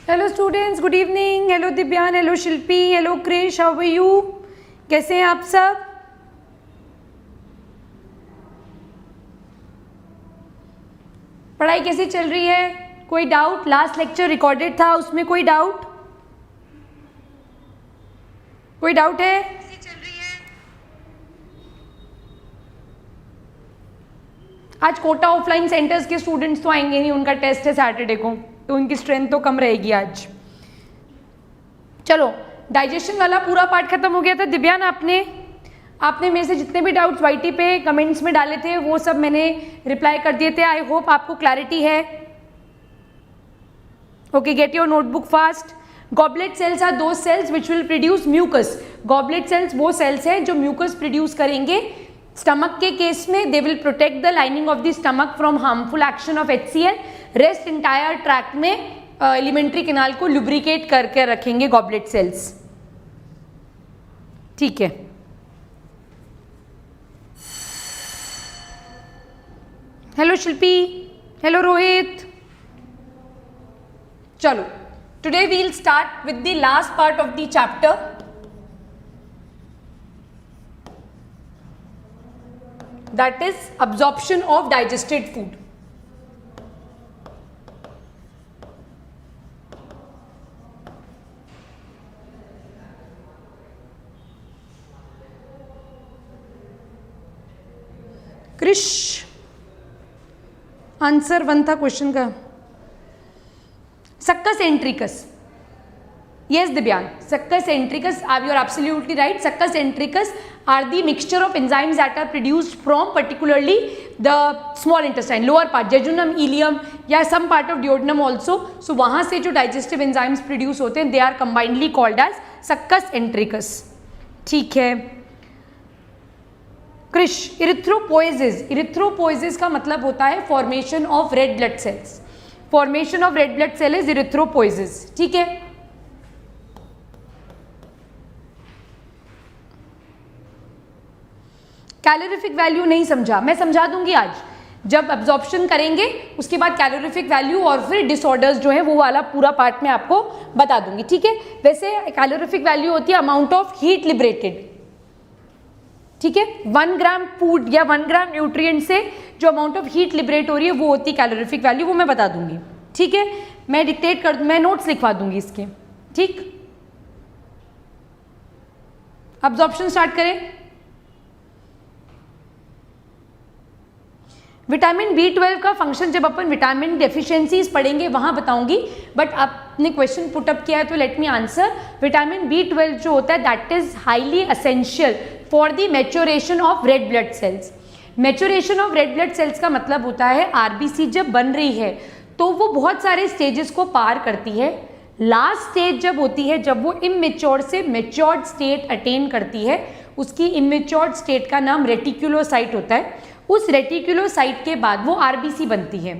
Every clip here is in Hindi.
Hello students, good evening. Hello Divyan, hello Shilpi, hello Krish, how are you? कैसे हैं आप सब? पढ़ाई कैसी चल रही है? कोई डाउट? लास्ट लेक्चर रिकॉर्डेड था, उसमें कोई डाउट? कोई डाउट है? आज कोटा ऑफलाइन सेंटर्स के स्टूडेंट्स तो आएंगे नहीं, उनका टेस्ट है सैटरडे को, तो उनकी स्ट्रेंथ तो कम रहेगी आज। चलो, डाइजेशन वाला पूरा पार्ट खत्म हो गया था। दिव्यान, आपने मेरे से जितने भी डाउट्स वाईटी पे कमेंट्स में डाले थे वो सब मैंने रिप्लाई कर दिए थे। आई होप आपको क्लैरिटी है। Okay, get your notebook fast. Goblet cells are those cells which will produce mucus. Goblet cells वो सेल्स हैं जो म्यूकस प्रोड्यूस करेंगे। स्टमक के केस में they will protect the lining of the stomach from harmful action of HCl। Rest entire tract में एलिमेंट्री कैनाल को लुब्रिकेट करके रखेंगे गॉबलेट सेल्स। ठीक है, हेलो शिल्पी, हेलो रोहित। चलो, today we will start with the last part of the chapter, that is absorption of digested food. Krish, answer 1 था क्वेश्चन का। Succus entericus, yes Divyan, succus entericus, you are absolutely right. Succus entericus are the mixture of enzymes that are produced from particularly the small intestine, lower part, jejunum, ileum या some part of duodenum also. So वहाँ से जो digestive enzymes produce होते हैं they are combinedly called as succus entericus. ठीक है क्रिश, erythropoiesis, erythropoiesis का मतलब होता है formation of red blood cells. Formation of red blood cell is erythropoiesis. ठीक है, कैलोरीफिक वैल्यू नहीं समझा, मैं समझा दूंगी आज। जब एब्जॉर्प्शन करेंगे उसके बाद कैलोरीफिक वैल्यू और फिर डिसऑर्डर्स जो है वो वाला पूरा पार्ट में आपको बता दूंगी। ठीक है, वैसे कैलोरीफिक वैल्यू होती है अमाउंट ऑफ हीट लिबरेटेड। ठीक है, 1 ग्राम फूड या 1 ग्राम न्यूट्रिएंट से जो अमाउंट ऑफ हीट लिबरेट हो रही है वो होती है कैलोरीफिक वैल्यू, वो मैं बता दूंगी। ठीक है, मैं डिक्टेट कर, मैं नोट्स लिखवा दूंगी इसके। ठीक, एब्जॉर्प्शन स्टार्ट करें। विटामिन B12 का फंक्शन जब अपन विटामिन डेफिशिएंसीज पढ़ेंगे वहां बताऊंगी, बट आपने क्वेश्चन पुटअप किया है तो let me answer. Vitamin B12 जो होता है that is highly essential for the maturation of red blood cells. Maturation of red blood cells का मतलब होता है RBC जब बन रही है तो वो बहुत सारे स्टेजेस को पार करती है। लास्ट स्टेज जब होती है, जब वो इमेच्योर से मैच्योर्ड स्टेट अटेन करती है, उसकी इमेच्योर्ड स्टेट का नाम रेटिकुलोसाइट होता है। उस रेटिकुलोसाइट के बाद वो RBC बनती है।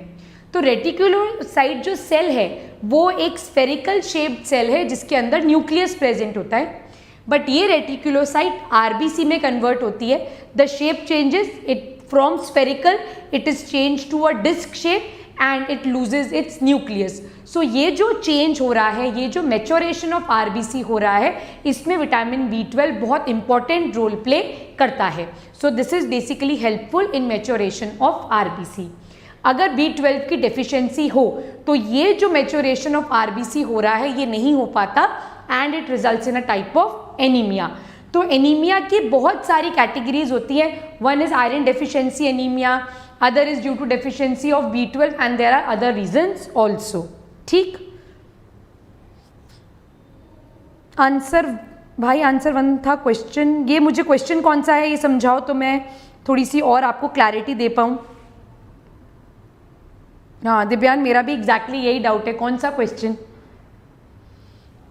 तो रेटिकुलोसाइट जो सेल है वो एक स्फेरिकल शेप्ड सेल है जिसके अंदर न्यूक्लियस प्रेजेंट होता है, बट ये रेटिकुलोसाइट RBC में कन्वर्ट होती है। The shape changes, it from spherical it is change to a disc shape and it loses its nucleus. So ये जो चेंज हो रहा है, ये जो मैच्योरेशन ऑफ RBC हो रहा है, इसमें विटामिन B12 बहुत इंपॉर्टेंट रोल प्ले करता है। So this is basically helpful in maturation of RBC। अगर B12 की डेफिशिएंसी हो तो ये जो मैच्योरेशन ऑफ RBC हो रहा है ये नहीं हो पाता and it results in a type of anaemia. तो एनीमिया की बहुत सारी कैटेगरीज होती है। One is iron deficiency anaemia, other is due to deficiency of B12 and there are other reasons also. ठीक, आंसर भाई, आंसर 1 था क्वेश्चन। ये मुझे क्वेश्चन कौन सा है ये समझाओ तो मैं थोड़ी सी और आपको क्लैरिटी दे पाऊँ। हाँ दिव्यान, मेरा भी एग्जैक्टली यही डाउट है, कौन सा क्वेश्चन।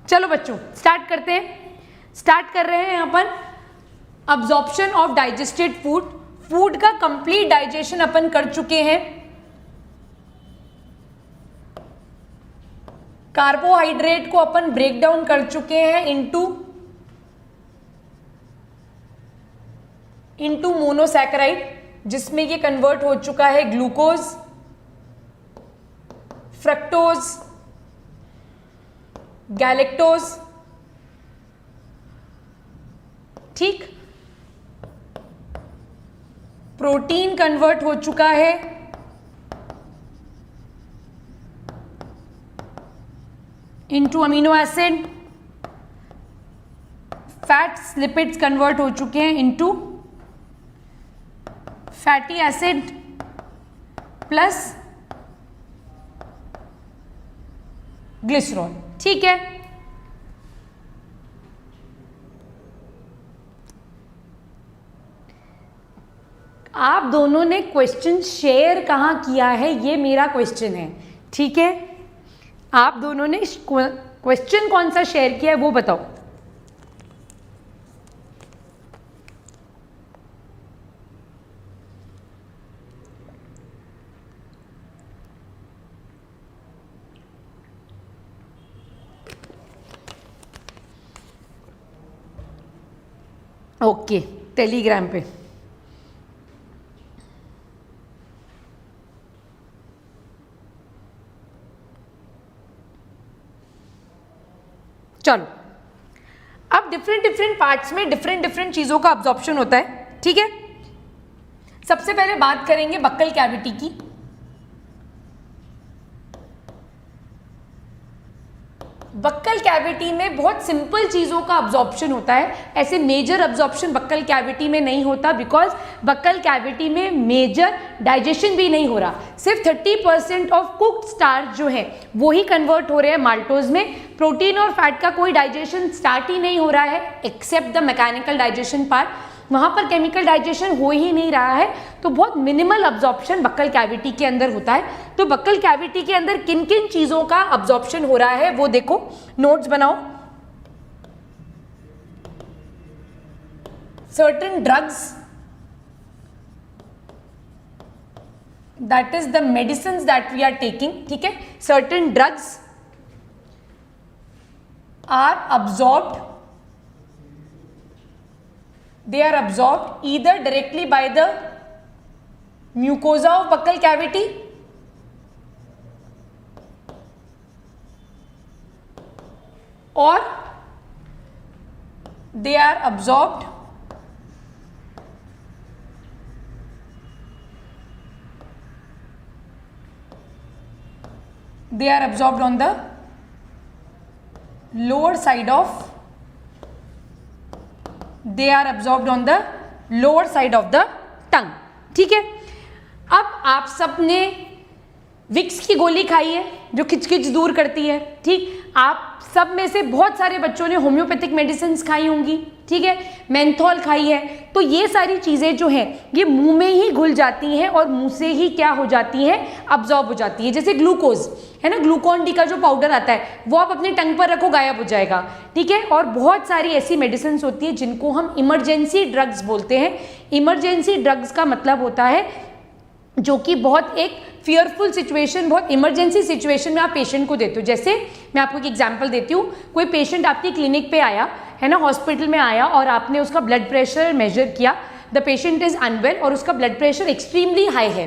चलो बच्चों स्टार्ट करते हैं। स्टार्ट कर रहे हैं अपन absorption of digested food. Food का कंप्लीट डाइजेशन अपन कर चुके हैं। कार्बोहाइड्रेट को अपन ब्रेक डाउन कर चुके हैं इनटू मोनोसैकेराइड, जिसमें ये कन्वर्ट हो चुका है ग्लूकोज, फ्रक्टोज, गैलेक्टोज, ठीक, प्रोटीन कन्वर्ट हो चुका है into amino acid, fats lipids convert हो चुके हैं into fatty acid plus glycerol, ठीक है। आप दोनों ने क्वेश्चन शेयर कहाँ किया है, ये मेरा क्वेश्चन है, ठीक है। आप दोनों ने क्वेश्चन कौन सा शेयर किया है वो बताओ। ओके, टेलीग्राम पे। चलो, अब डिफरेंट पार्ट्स में डिफरेंट चीजों का अब्जॉर्प्शन होता है, ठीक है। सबसे पहले बात करेंगे बक्कल कैविटी की। बक्कल कैविटी में बहुत सिंपल चीज़ों का अब्जॉर्प्शन होता है, ऐसे मेजर अब्जॉर्प्शन बक्कल कैविटी में नहीं होता, बिकॉज बक्कल कैविटी में मेजर डाइजेशन भी नहीं हो रहा। सिर्फ 30% ऑफ कुक्ड स्टार्च जो है वो ही कन्वर्ट हो रहे हैं माल्टोज में। प्रोटीन और फैट का कोई डाइजेशन स्टार्ट ही नहीं हो रहा है except the mechanical digestion part, वहाँ पर केमिकल डाइजेशन हो ही नहीं रहा है, तो बहुत मिनिमल अब्जॉर्प्शन बक्कल कैविटी के अंदर होता है। तो बक्कल कैविटी के अंदर किन किन चीज़ों का अब्जॉर्प्शन हो रहा है वो देखो, नोट्स बनाओ। Certain drugs, that is the medicine that we are taking, ठीक है। Certain drugs are absorbed, they are absorbed either directly by the mucosa of buccal cavity or they are absorbed on the lower side of टंग, ठीक है। अब आप सब ने विक्स की गोली खाई है जो खिचखिच दूर करती है, ठीक। आप सब में से बहुत सारे बच्चों ने होम्योपैथिक मेडिसिन खाई होंगी, ठीक है, मेंथोल खाई है। तो ये सारी चीज़ें जो हैं ये मुंह में ही घुल जाती हैं और मुंह से ही क्या हो जाती हैं, अब्जॉर्ब हो जाती है। जैसे ग्लूकोज है ना, ग्लूकॉन डी का जो पाउडर आता है वो आप अपने टंग पर रखो, गायब हो जाएगा, ठीक है। और बहुत सारी ऐसी मेडिसिन होती है जिनको हम इमरजेंसी ड्रग्स बोलते हैं। इमरजेंसी ड्रग्स का मतलब होता है जो कि बहुत एक फियरफुल सिचुएशन, बहुत इमरजेंसी सिचुएशन में आप पेशेंट को देते हो। जैसे मैं आपको एक एग्जांपल देती हूँ, कोई पेशेंट आपकी क्लिनिक पे आया है ना, हॉस्पिटल में आया और आपने उसका ब्लड प्रेशर मेजर किया, द पेशेंट इज अनवेल और उसका ब्लड प्रेशर एक्सट्रीमली हाई है,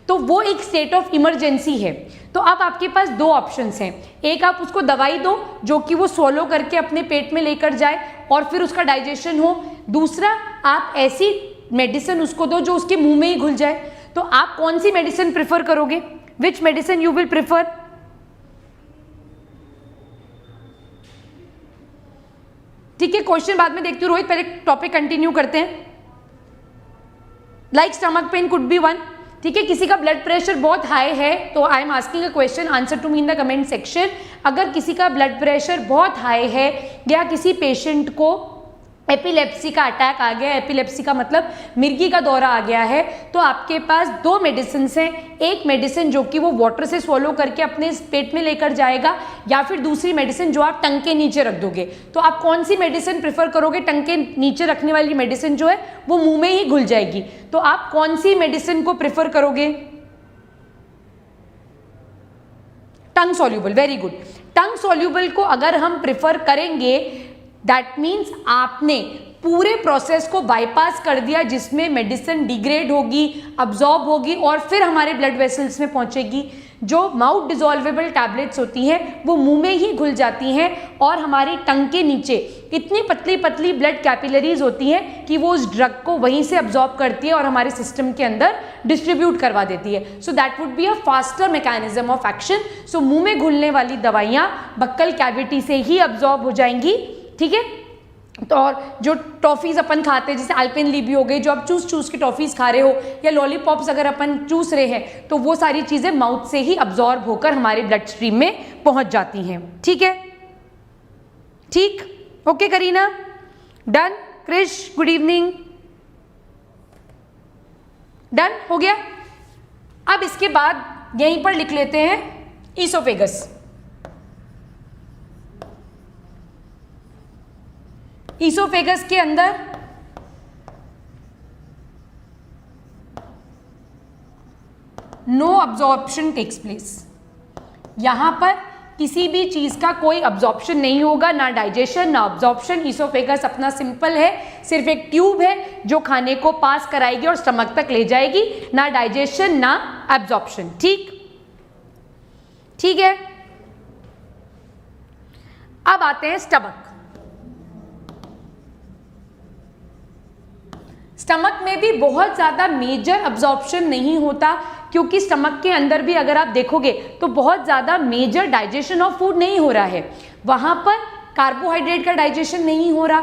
तो वो एक स्टेट ऑफ इमरजेंसी है। तो अब आपके पास दो ऑप्शंस हैं, एक आप उसको दवाई दो जो कि वो स्वॉलो करके अपने पेट में लेकर जाए और फिर उसका डाइजेशन हो, दूसरा आप ऐसी मेडिसिन उसको दो जो उसके मुंह में ही घुल जाए। तो आप कौन सी मेडिसिन प्रेफर करोगे, विच मेडिसिन यू विल प्रेफर? ठीक है, क्वेश्चन बाद में देखती हूँ रोहित, पहले टॉपिक कंटिन्यू करते हैं। Like stomach pain could be one, ठीक है। किसी का ब्लड प्रेशर बहुत हाई है तो I am asking a question, answer to me in the comment section. अगर किसी का ब्लड प्रेशर बहुत हाई है या किसी पेशेंट को एपिलेप्सी का अटैक आ गया, एपिलेप्सी का मतलब मिर्गी का दौरा आ गया है, तो आपके पास दो मेडिसिन हैं, एक मेडिसिन जो कि वो वाटर से स्वॉलो करके अपने पेट में लेकर जाएगा या फिर दूसरी मेडिसिन जो आप टंग के नीचे रख दोगे। तो आप कौन सी मेडिसिन प्रेफर करोगे? टंग के नीचे रखने वाली मेडिसिन जो है वो मुंह में ही घुल जाएगी, तो आप कौन सी मेडिसिन को प्रेफर करोगे? टंग सॉल्यूबल, वेरी गुड। टंग सॉल्यूबल को अगर हम प्रेफर करेंगे दैट मीन्स आपने पूरे प्रोसेस को बाईपास कर दिया जिसमें मेडिसिन डिग्रेड होगी, अब्जॉर्ब होगी और फिर हमारे ब्लड वेसल्स में पहुंचेगी। जो माउथ डिजोल्वेबल टैबलेट्स होती हैं वो मुंह में ही घुल जाती हैं और हमारी टंग के नीचे इतनी पतली पतली ब्लड कैपिलरीज होती हैं कि वो उस ड्रग को वहीं से अब्जॉर्ब करती है और हमारे सिस्टम के अंदर डिस्ट्रीब्यूट करवा देती है. So that would be a faster mechanism of action. So मुंह में घुलने वाली दवाइयाँ बक्कल कैविटी से ही अब्जॉर्ब हो जाएंगी. ठीक है. तो और जो टॉफ़ीज़ अपन खाते हैं जैसे अल्पेनलिबे हो गई, जो आप चूस के टॉफ़ीज़ खा रहे हो, या लॉलीपॉप्स अगर अपन चूस रहे हैं तो वो सारी चीज़ें माउथ से ही अब्जॉर्ब होकर हमारे ब्लड स्ट्रीम में पहुंच जाती हैं. ठीक है. ठीक. Okay Kareena. Done. Krish good evening. Done हो गया. अब इसके बाद यहीं पर लिख लेते हैं ईसोफेगस. ईसोफेगस के अंदर नो अब्जॉर्प्शन टेक्स प्लेस. यहां पर किसी भी चीज का कोई अब्जॉर्प्शन नहीं होगा, ना डाइजेशन ना अब्जॉर्प्शन. ईसोफेगस अपना सिंपल है, सिर्फ एक ट्यूब है जो खाने को पास कराएगी और स्टमक तक ले जाएगी. ना डाइजेशन ना अब्जॉर्प्शन. ठीक. ठीक है. अब आते हैं स्टमक. स्टमक में भी बहुत ज़्यादा मेजर अब्जॉर्प्शन नहीं होता, क्योंकि स्टमक के अंदर भी अगर आप देखोगे तो बहुत ज़्यादा मेजर डाइजेशन ऑफ फूड नहीं हो रहा है. वहाँ पर कार्बोहाइड्रेट का डाइजेशन नहीं हो रहा.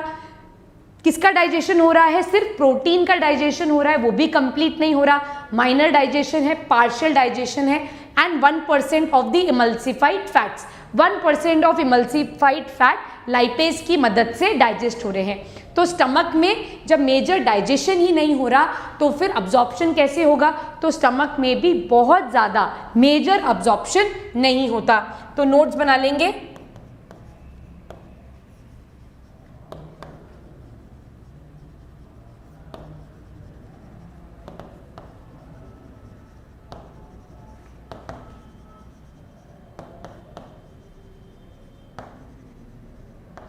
किसका डाइजेशन हो रहा है? सिर्फ प्रोटीन का डाइजेशन हो रहा है, वो भी कंप्लीट नहीं हो रहा. माइनर डाइजेशन है, पार्शियल डाइजेशन है. And 1% of the emulsified fats, 1% of emulsified fat lipase की मदद से डाइजेस्ट हो रहे हैं. तो स्टमक में जब मेजर डाइजेशन ही नहीं हो रहा तो फिर अब्जॉर्प्शन कैसे होगा? तो स्टमक में भी बहुत ज़्यादा मेजर अब्जॉर्प्शन नहीं होता. तो नोट्स बना लेंगे.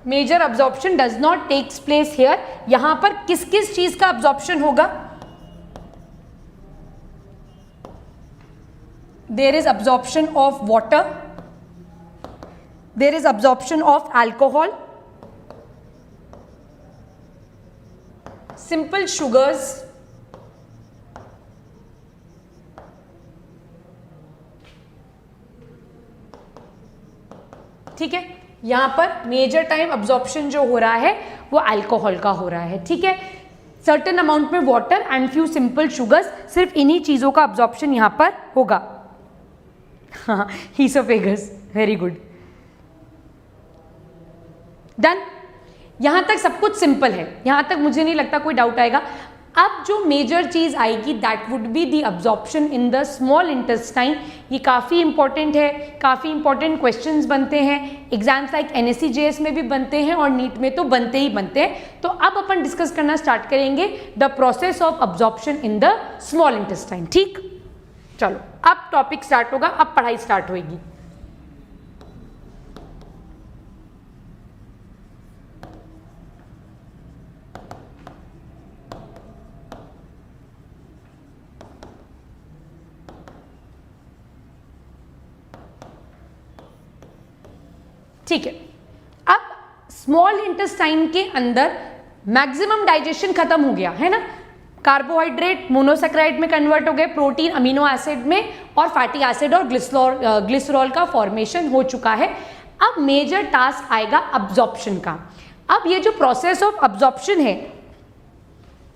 Major absorption does not takes place here. यहां पर किस किस चीज का अब्जॉर्प्शन होगा? There is absorption of water, there is absorption of alcohol, simple sugars, ठीक है. यहां पर मेजर टाइम अब्जॉर्प्शन जो हो रहा है वो अल्कोहल का हो रहा है. ठीक है. सर्टेन अमाउंट में water and few simple sugars, सिर्फ इन्हीं चीजों का अब्जॉर्प्शन यहां पर होगा. हाँ, ईसोफेगस. Very good. डन. यहां तक सब कुछ सिंपल है, यहां तक मुझे नहीं लगता कोई डाउट आएगा. अब जो मेजर चीज आएगी that would be the absorption in the small intestine. ये काफ़ी इंपॉर्टेंट है, काफ़ी इंपॉर्टेंट क्वेश्चंस बनते हैं एग्जाम्स लाइक NSC-JS में भी बनते हैं और नीट में तो बनते ही बनते हैं. तो अब अपन डिस्कस करना स्टार्ट करेंगे the process of absorption in the small intestine. ठीक. चलो अब टॉपिक स्टार्ट होगा, अब पढ़ाई स्टार्ट होगी. ठीक है. अब स्मॉल इंटेस्टाइन के अंदर मैक्सिमम डाइजेशन खत्म हो गया है ना. कार्बोहाइड्रेट मोनोसेक्राइड में कन्वर्ट हो गए, प्रोटीन अमीनो एसिड में, और फैटी एसिड और ग्लिसरॉल का फॉर्मेशन हो चुका है. अब मेजर टास्क आएगा अब्जॉर्प्शन का. अब ये जो प्रोसेस ऑफ अब्जॉर्प्शन है,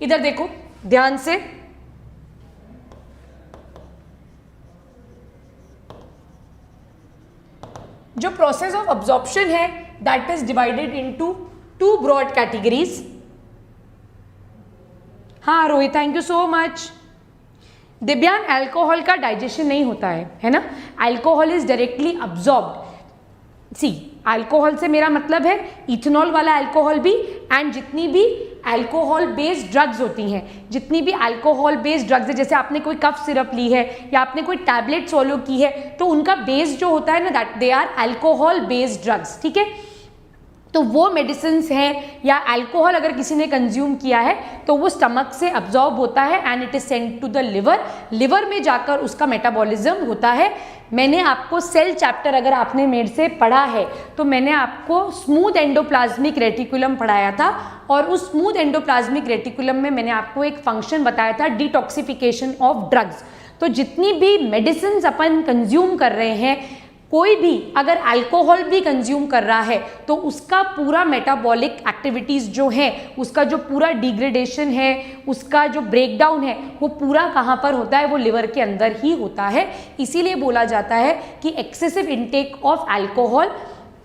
इधर देखो ध्यान से. जो प्रोसेस ऑफ अब्जॉर्प्शन है that is divided into 2 broad categories. हाँ Rohit, thank you so much. Divyang, alcohol का डाइजेशन नहीं होता है ना. Alcohol is directly absorbed. See, alcohol से मेरा मतलब है इथेनॉल वाला अल्कोहल भी, एंड जितनी भी अल्कोहल बेस्ड ड्रग्स होती हैं, जितनी भी अल्कोहल बेस्ड ड्रग्स है, जैसे आपने कोई कफ सिरप ली है या आपने कोई टैबलेट सॉलो की है, तो उनका बेस जो होता है ना that they are alcohol based drugs. ठीक है. तो वो मेडिसिन्स हैं या अल्कोहल अगर किसी ने कंज्यूम किया है तो वो स्टमक से अब्जॉर्ब होता है and it is sent to the liver, liver में जाकर उसका मेटाबॉलिज्म होता है। मैंने आपको सेल चैप्टर अगर आपने मेरे से पढ़ा है तो मैंने आपको स्मूथ एंडोप्लाज्मिक रेटिकुलम पढ़ाया था और उस स्मूथ एंडोप्लाज्मिक रेटिकुलम में मैंने आपको एक फंक्शन बताया था डिटॉक्सिफिकेशन ऑफ ड्रग्स। तो जितनी भी मेडिसिन अपन कंज्यूम कर रहे हैं, कोई भी अगर अल्कोहल भी कंज्यूम कर रहा है तो उसका पूरा मेटाबॉलिक एक्टिविटीज़ जो है, उसका जो पूरा डिग्रेडेशन है, उसका जो ब्रेकडाउन है, वो पूरा कहाँ पर होता है, वो लिवर के अंदर ही होता है। इसीलिए बोला जाता है कि excessive intake of alcohol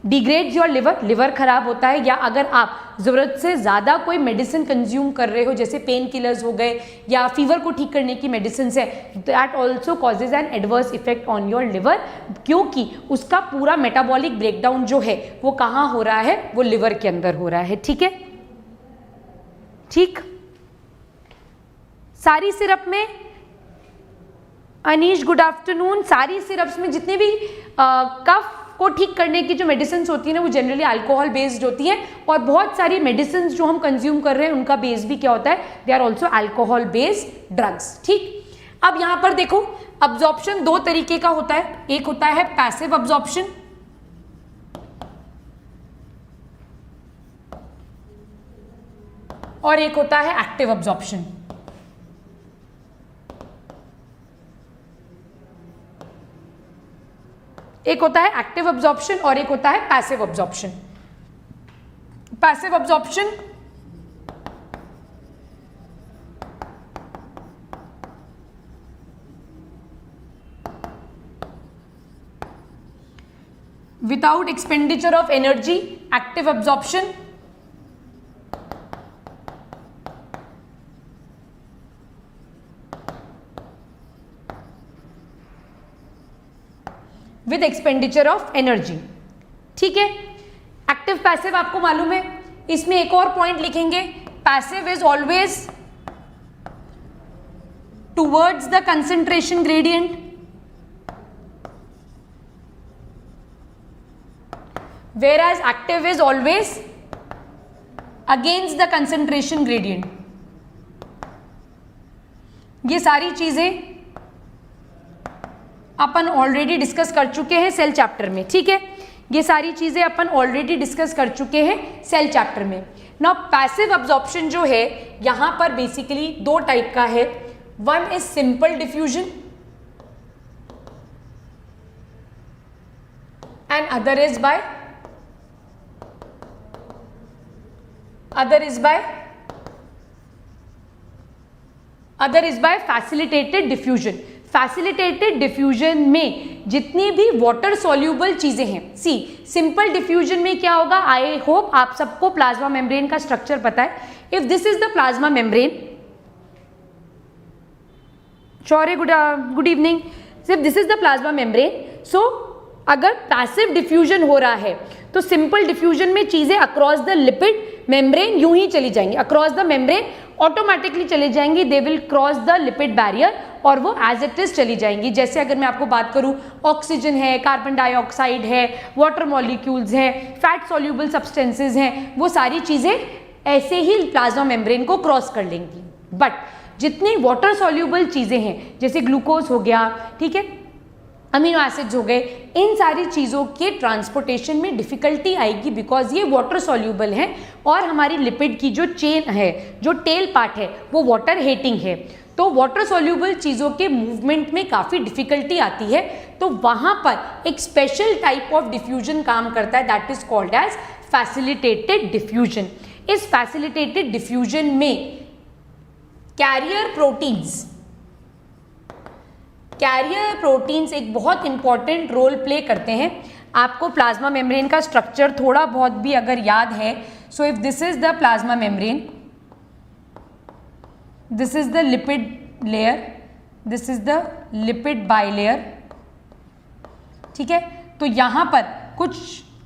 degrades your liver, liver खराब होता है। या अगर आप ज़रूरत से ज़्यादा कोई मेडिसिन कंज्यूम कर रहे हो, जैसे पेन किलर्स हो गए या फीवर को ठीक करने की मेडिसिन है, that also causes an adverse effect on your liver, क्योंकि उसका पूरा मेटाबॉलिक ब्रेकडाउन जो है वो कहाँ हो रहा है, वो लिवर के अंदर हो रहा है। ठीक है, ठीक। सारी सिरप में, अनीश गुड आफ्टरनून, सारी सिरप्स में जितने भी कफ को ठीक करने की जो मेडिसिन होती है ना, वो जनरली अल्कोहल बेस्ड होती है। और बहुत सारी मेडिसिन जो हम कंज्यूम कर रहे हैं उनका बेस भी क्या होता है, they are also alcohol based drugs. ठीक, अब यहां पर देखो अब्जॉर्प्शन दो तरीके का होता है, एक होता है पैसिव अब्जॉर्प्शन और एक होता है एक्टिव अब्जॉर्प्शन। एक होता है एक्टिव अब्जॉर्प्शन और एक होता है passive absorption. Passive absorption without expenditure of energy, active absorption with expenditure of energy. ठीक है, एक्टिव पैसिव आपको मालूम है। इसमें एक और पॉइंट लिखेंगे, passive is always towards the concentration gradient, whereas active is always against the concentration gradient। ये सारी चीजें अपन ऑलरेडी डिस्कस कर चुके हैं सेल चैप्टर में। ठीक है, ये सारी चीजें अपन ऑलरेडी डिस्कस कर चुके हैं सेल चैप्टर में। नाउ पैसिव अब्जॉर्प्शन जो है यहां पर बेसिकली दो टाइप का है, one is simple diffusion and other is by facilitated diffusion. Facilitated diffusion में जितनी भी वाटर सॉल्यूबल चीजें हैं, सी सिंपल डिफ्यूजन में क्या होगा, आई होप आप सबको प्लाज्मा मेम्ब्रेन का स्ट्रक्चर पता है। If this is the plasma membrane, Shaurya good evening, if this is the plasma membrane, so अगर पैसिव डिफ्यूजन हो रहा है तो सिंपल डिफ्यूजन में चीजें अक्रॉस द लिपिड मेम्ब्रेन यूं ही चली जाएंगी, अक्रॉस द मेम्ब्रेन ऑटोमेटिकली चली जाएंगी, they will cross the lipid barrier और वो एज इट इज चली जाएंगी। जैसे अगर मैं आपको बात करूं, ऑक्सीजन है, कार्बन डाइऑक्साइड है, वाटर मॉलिक्यूल्स हैं, फैट सॉल्यूबल सब्सटेंसेज हैं, वो सारी चीजें ऐसे ही प्लाज्मा मेम्ब्रेन को क्रॉस कर लेंगी। बट जितनी वाटर सॉल्यूबल चीजें हैं, जैसे ग्लूकोज हो गया, ठीक है, अमीनो एसिड्स हो गए, इन सारी चीज़ों के ट्रांसपोर्टेशन में डिफिकल्टी आएगी बिकॉज ये वाटर सॉल्यूबल हैं और हमारी लिपिड की जो चेन है, जो टेल पार्ट है, वो वाटर हेटिंग है। तो वाटर सॉल्यूबल चीज़ों के मूवमेंट में काफ़ी डिफिकल्टी आती है। तो वहाँ पर एक स्पेशल टाइप ऑफ डिफ्यूजन काम करता है, that is called as facilitated diffusion. इस फैसिलिटेटेड डिफ्यूजन में कैरियर प्रोटीन्स एक बहुत इंपॉर्टेंट रोल प्ले करते हैं। आपको प्लाज्मा मेम्ब्रेन का स्ट्रक्चर थोड़ा बहुत भी अगर याद है, so if this is the plasma membrane, this is the lipid layer, this is the lipid bilayer, ठीक है। तो यहाँ पर कुछ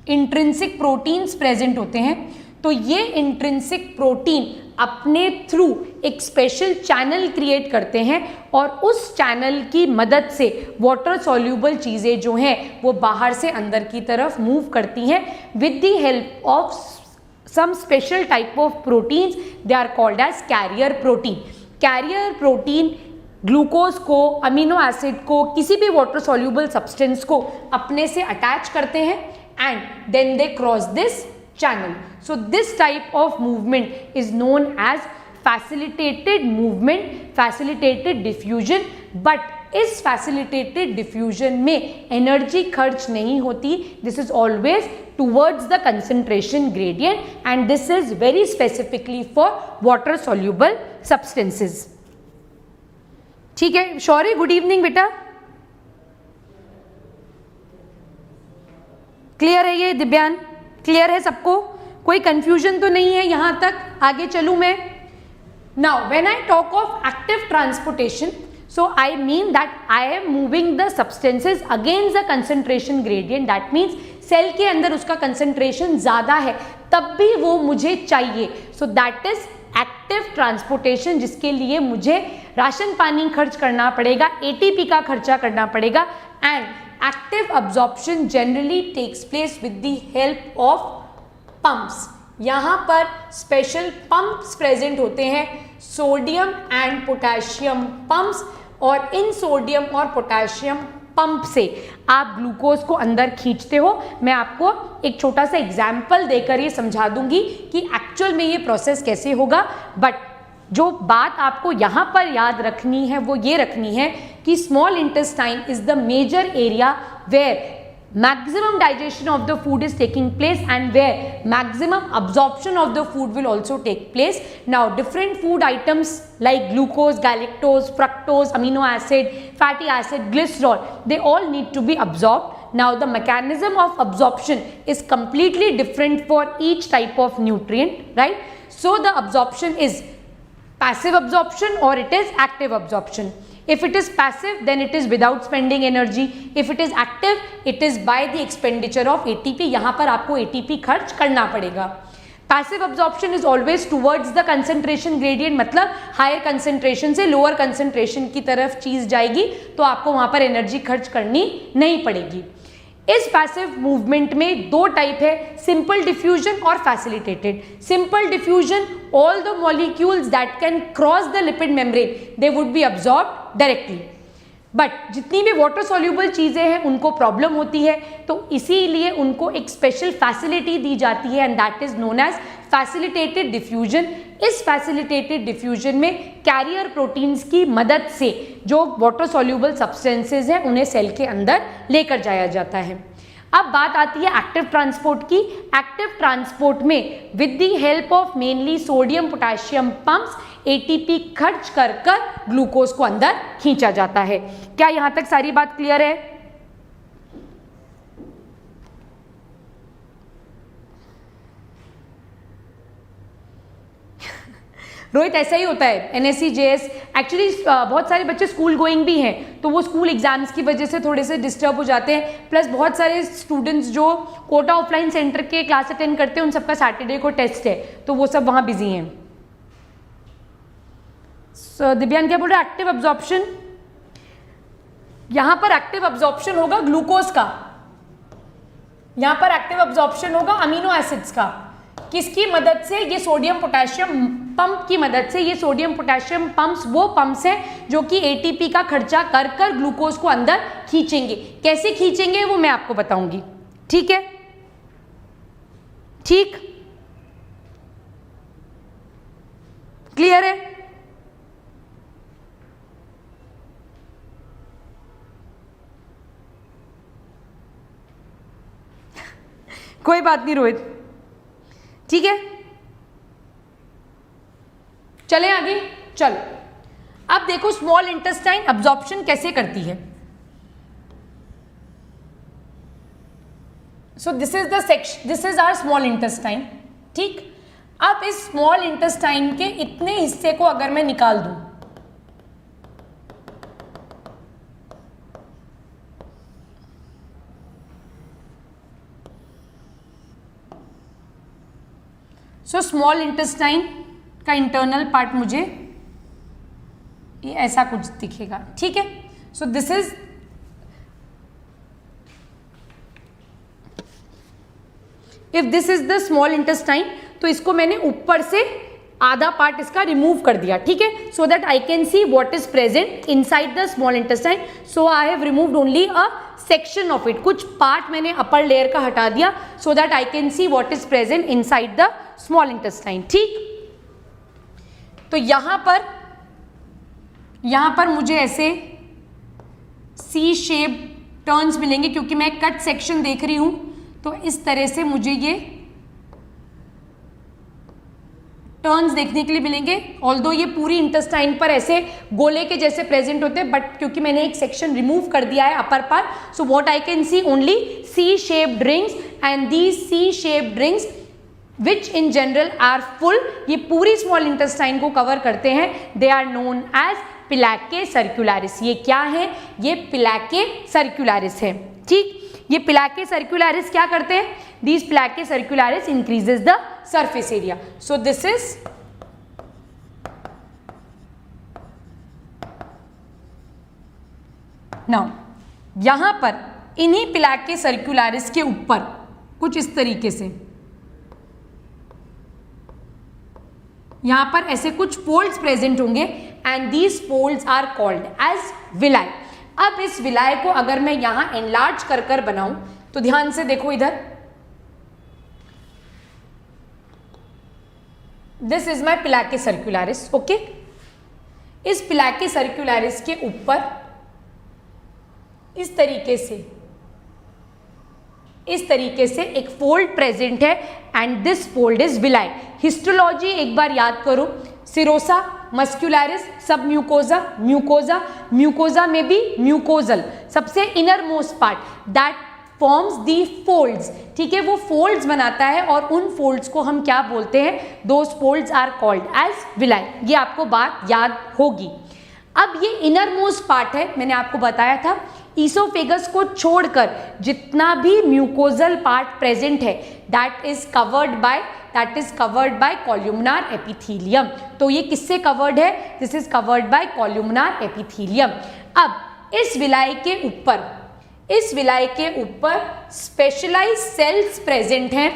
इंट्रिंसिक प्रोटीन्स प्रेजेंट होते हैं तो ये इंट्रिंसिक प्रोटीन अपने थ्रू एक स्पेशल चैनल क्रिएट करते हैं और उस चैनल की मदद से वाटर सॉल्यूबल चीज़ें जो हैं वो बाहर से अंदर की तरफ मूव करती हैं with the help of some special type of proteins. They are called as carrier protein. Carrier protein glucose को, अमीनो एसिड को, किसी भी वाटर सॉल्यूबल सब्सटेंस को अपने से अटैच करते हैं and then they cross this channel. So this type of movement is known as facilitated movement, facilitated diffusion. But इस फैसिलिटेटेड डिफ्यूजन में एनर्जी खर्च नहीं होती. This is always towards the concentration gradient and this is very specifically for water soluble substances. ठीक है शौर्य, गुड इवनिंग बेटा. क्लियर है ये दिव्यान? क्लियर है सबको? कोई कंफ्यूजन तो नहीं है यहां तक? आगे चलूं मैं. Now when I talk of active transportation, so I mean that I am moving the substances against the concentration gradient. That means cell के अंदर उसका कंसंट्रेशन ज़्यादा है तब भी वो मुझे चाहिए. So that is active transportation, जिसके लिए मुझे राशन पानी खर्च करना पड़ेगा, एटीपी का खर्चा करना पड़ेगा. And active absorption generally takes place with the help of pumps. यहाँ पर स्पेशल पंप्स प्रेजेंट होते हैं, सोडियम एंड पोटेशियम पंप्स. और इन सोडियम और पोटेशियम पंप से आप ग्लूकोज को अंदर खींचते हो. मैं आपको एक छोटा सा एग्जाम्पल देकर ये समझा दूंगी कि एक्चुअल में ये प्रोसेस कैसे होगा. बट जो बात आपको यहाँ पर याद रखनी है वो ये रखनी है कि small intestine is the major area where maximum digestion of the food is taking place and where maximum absorption of the food will also take place. Now different food items like glucose, galactose, fructose, amino acid, fatty acid, glycerol, they all need to be absorbed. Now the mechanism of absorption is completely different for each type of nutrient, right? So the absorption is passive absorption or it is active absorption. If it is passive, then it is without spending energy. If it is active, it is by the expenditure of ATP. यहाँ पर आपको ATP खर्च करना पड़ेगा. Passive absorption is always towards the concentration gradient, मतलब higher concentration से lower concentration की तरफ चीज जाएगी तो आपको वहाँ पर एनर्जी खर्च करनी नहीं पड़ेगी. इस पैसिव मूवमेंट में दो टाइप है, सिंपल डिफ्यूजन और facilitated. Simple diffusion, all the molecules that can cross the lipid membrane they would be absorbed directly. But जितनी भी वाटर सॉल्यूबल चीज़ें हैं उनको प्रॉब्लम होती है तो इसीलिए उनको एक स्पेशल फैसिलिटी दी जाती है and that is known as facilitated diffusion. इस फैसिलिटेटेड डिफ्यूजन में कैरियर प्रोटीन्स की मदद से जो वाटर सॉल्यूबल सब्सटेंसेज हैं उन्हें सेल के अंदर लेकर जाया जाता है. अब बात आती है एक्टिव ट्रांसपोर्ट की. एक्टिव ट्रांसपोर्ट में with the help of mainly sodium potassium pumps ATP खर्च कर कर ग्लूकोज को अंदर खींचा जाता है. क्या यहां तक सारी बात क्लियर है? रोहित, ऐसा ही होता है एनएससी जेएस. एक्चुअली बहुत सारे बच्चे स्कूल गोइंग भी हैं तो वो स्कूल एग्जाम्स की वजह से थोड़े से डिस्टर्ब हो जाते हैं. प्लस बहुत सारे स्टूडेंट्स जो कोटा ऑफलाइन सेंटर के क्लास अटेंड करते हैं उन सबका सैटरडे को टेस्ट है तो वो सब वहाँ बिजी हैं. दिव्यान क्या बोल रहे हैं? एक्टिव अब्जॉर्प्शन, यहां पर एक्टिव अब्जॉर्प्शन होगा ग्लूकोज का, यहां पर एक्टिव अब्जॉर्प्शन होगा अमीनो एसिड्स का. किसकी मदद से? ये सोडियम पोटेशियम पंप की मदद से. ये सोडियम पोटेशियम पंप्स वो पंप्स हैं जो कि एटीपी का खर्चा कर कर ग्लूकोज को अंदर खींचेंगे. कैसे खींचेंगे वो मैं आपको बताऊंगी. ठीक है? ठीक, क्लियर है? कोई बात नहीं रोहित, ठीक है. चलें आगे. चलो अब देखो स्मॉल इंटेस्टाइन अब्जॉर्प्शन कैसे करती है. So this is the section, this is our small intestine. ठीक, अब इस स्मॉल इंटेस्टाइन के इतने हिस्से को अगर मैं निकाल दूं सो स्मॉल इंटेस्टाइन का इंटरनल पार्ट मुझे ये ऐसा कुछ दिखेगा, ठीक है। So this is if this is the small intestine, तो इसको मैंने ऊपर से आधा पार्ट इसका रिमूव कर दिया, ठीक है, so that I can see what is present inside the small intestine. So I have removed only a section of it, कुछ पार्ट मैंने अपर लेयर का हटा दिया, so that I can see what is present inside the small intestine, ठीक। तो यहां पर मुझे ऐसे सी शेप टर्न्स मिलेंगे, क्योंकि मैं कट सेक्शन देख रही हूं, तो इस तरह से मुझे ये टर्न्स देखने के लिए मिलेंगे। ऑल्दो ये पूरी इंटेस्टाइन पर ऐसे गोले के जैसे प्रेजेंट होते हैं, बट क्योंकि मैंने एक सेक्शन रिमूव कर दिया है upper part, so what I can see only C shaped rings, and these C shaped rings which in general are full, ये पूरी स्मॉल इंटेस्टाइन को कवर करते हैं, they are known as plicae circulares. ये क्या है? ये पिलाके सर्कुलरिस है, ठीक। ये पिलाके सर्कुलरिस क्या करते हैं? These plicae circularis increases the surface area. So this is now, यहां पर इन्हीं पिलाके सर्कुलरिस के ऊपर कुछ इस तरीके से यहां पर ऐसे कुछ फोल्ड्स प्रेजेंट होंगे, and these folds are called as villi. अब इस विलाई को अगर मैं यहां एनलार्ज कर बनाऊं, तो ध्यान से देखो इधर, दिस इज माई पिलाके सर्कुलरिस, ओके। इस पिलाके सर्कुलरिस के ऊपर इस तरीके से एक फोल्ड प्रेजेंट है, and this fold is villi. Histology एक बार याद करो, सिरोसा, मस्क्युलरिस, सब म्यूकोजा, म्यूकोजा में भी म्यूकोजल, सबसे inner most part that forms the folds, ठीक है, वो फोल्ड्स बनाता है, और उन फोल्ड्स को हम क्या बोलते हैं? Those folds are called as villi. ये आपको बात याद होगी। अब ये इनर मोस्ट पार्ट है, मैंने आपको बताया था, ईसोफेगस को छोड़कर जितना भी म्यूकोजल पार्ट प्रेजेंट है, that is covered by columnar epithelium. तो ये किससे कवर्ड है? This is covered by columnar epithelium. अब इस विलाई के ऊपर स्पेशलाइज्ड सेल्स प्रेजेंट हैं।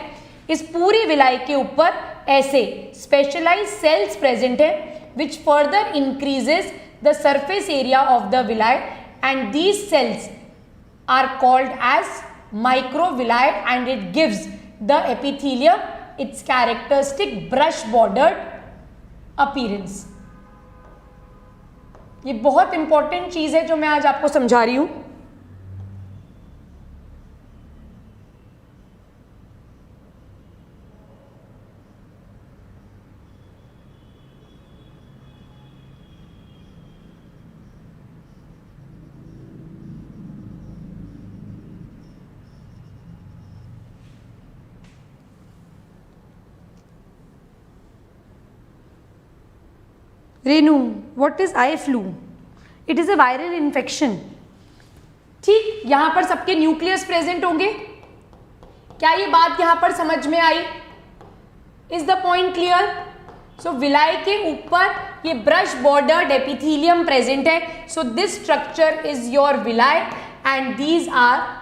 इस पूरी विलाई के ऊपर ऐसे स्पेशलाइज्ड सेल्स प्रेजेंट है, which further increases the surface area of the villi, and these cells are called as microvilli, and it gives the epithelium its characteristic brush bordered appearance। ये बहुत इंपॉर्टेंट चीज है जो मैं आज आपको समझा रही हूं। Renu, what is eye flu? It is a viral infection, ठीक। यहां पर सबके न्यूक्लियस प्रेजेंट होंगे। क्या ये बात यहां पर समझ में आई? Is the point clear? So villi के ऊपर ये ब्रश बॉर्डर्ड एपिथेलियम प्रेजेंट है, so this structure is your villi, and these are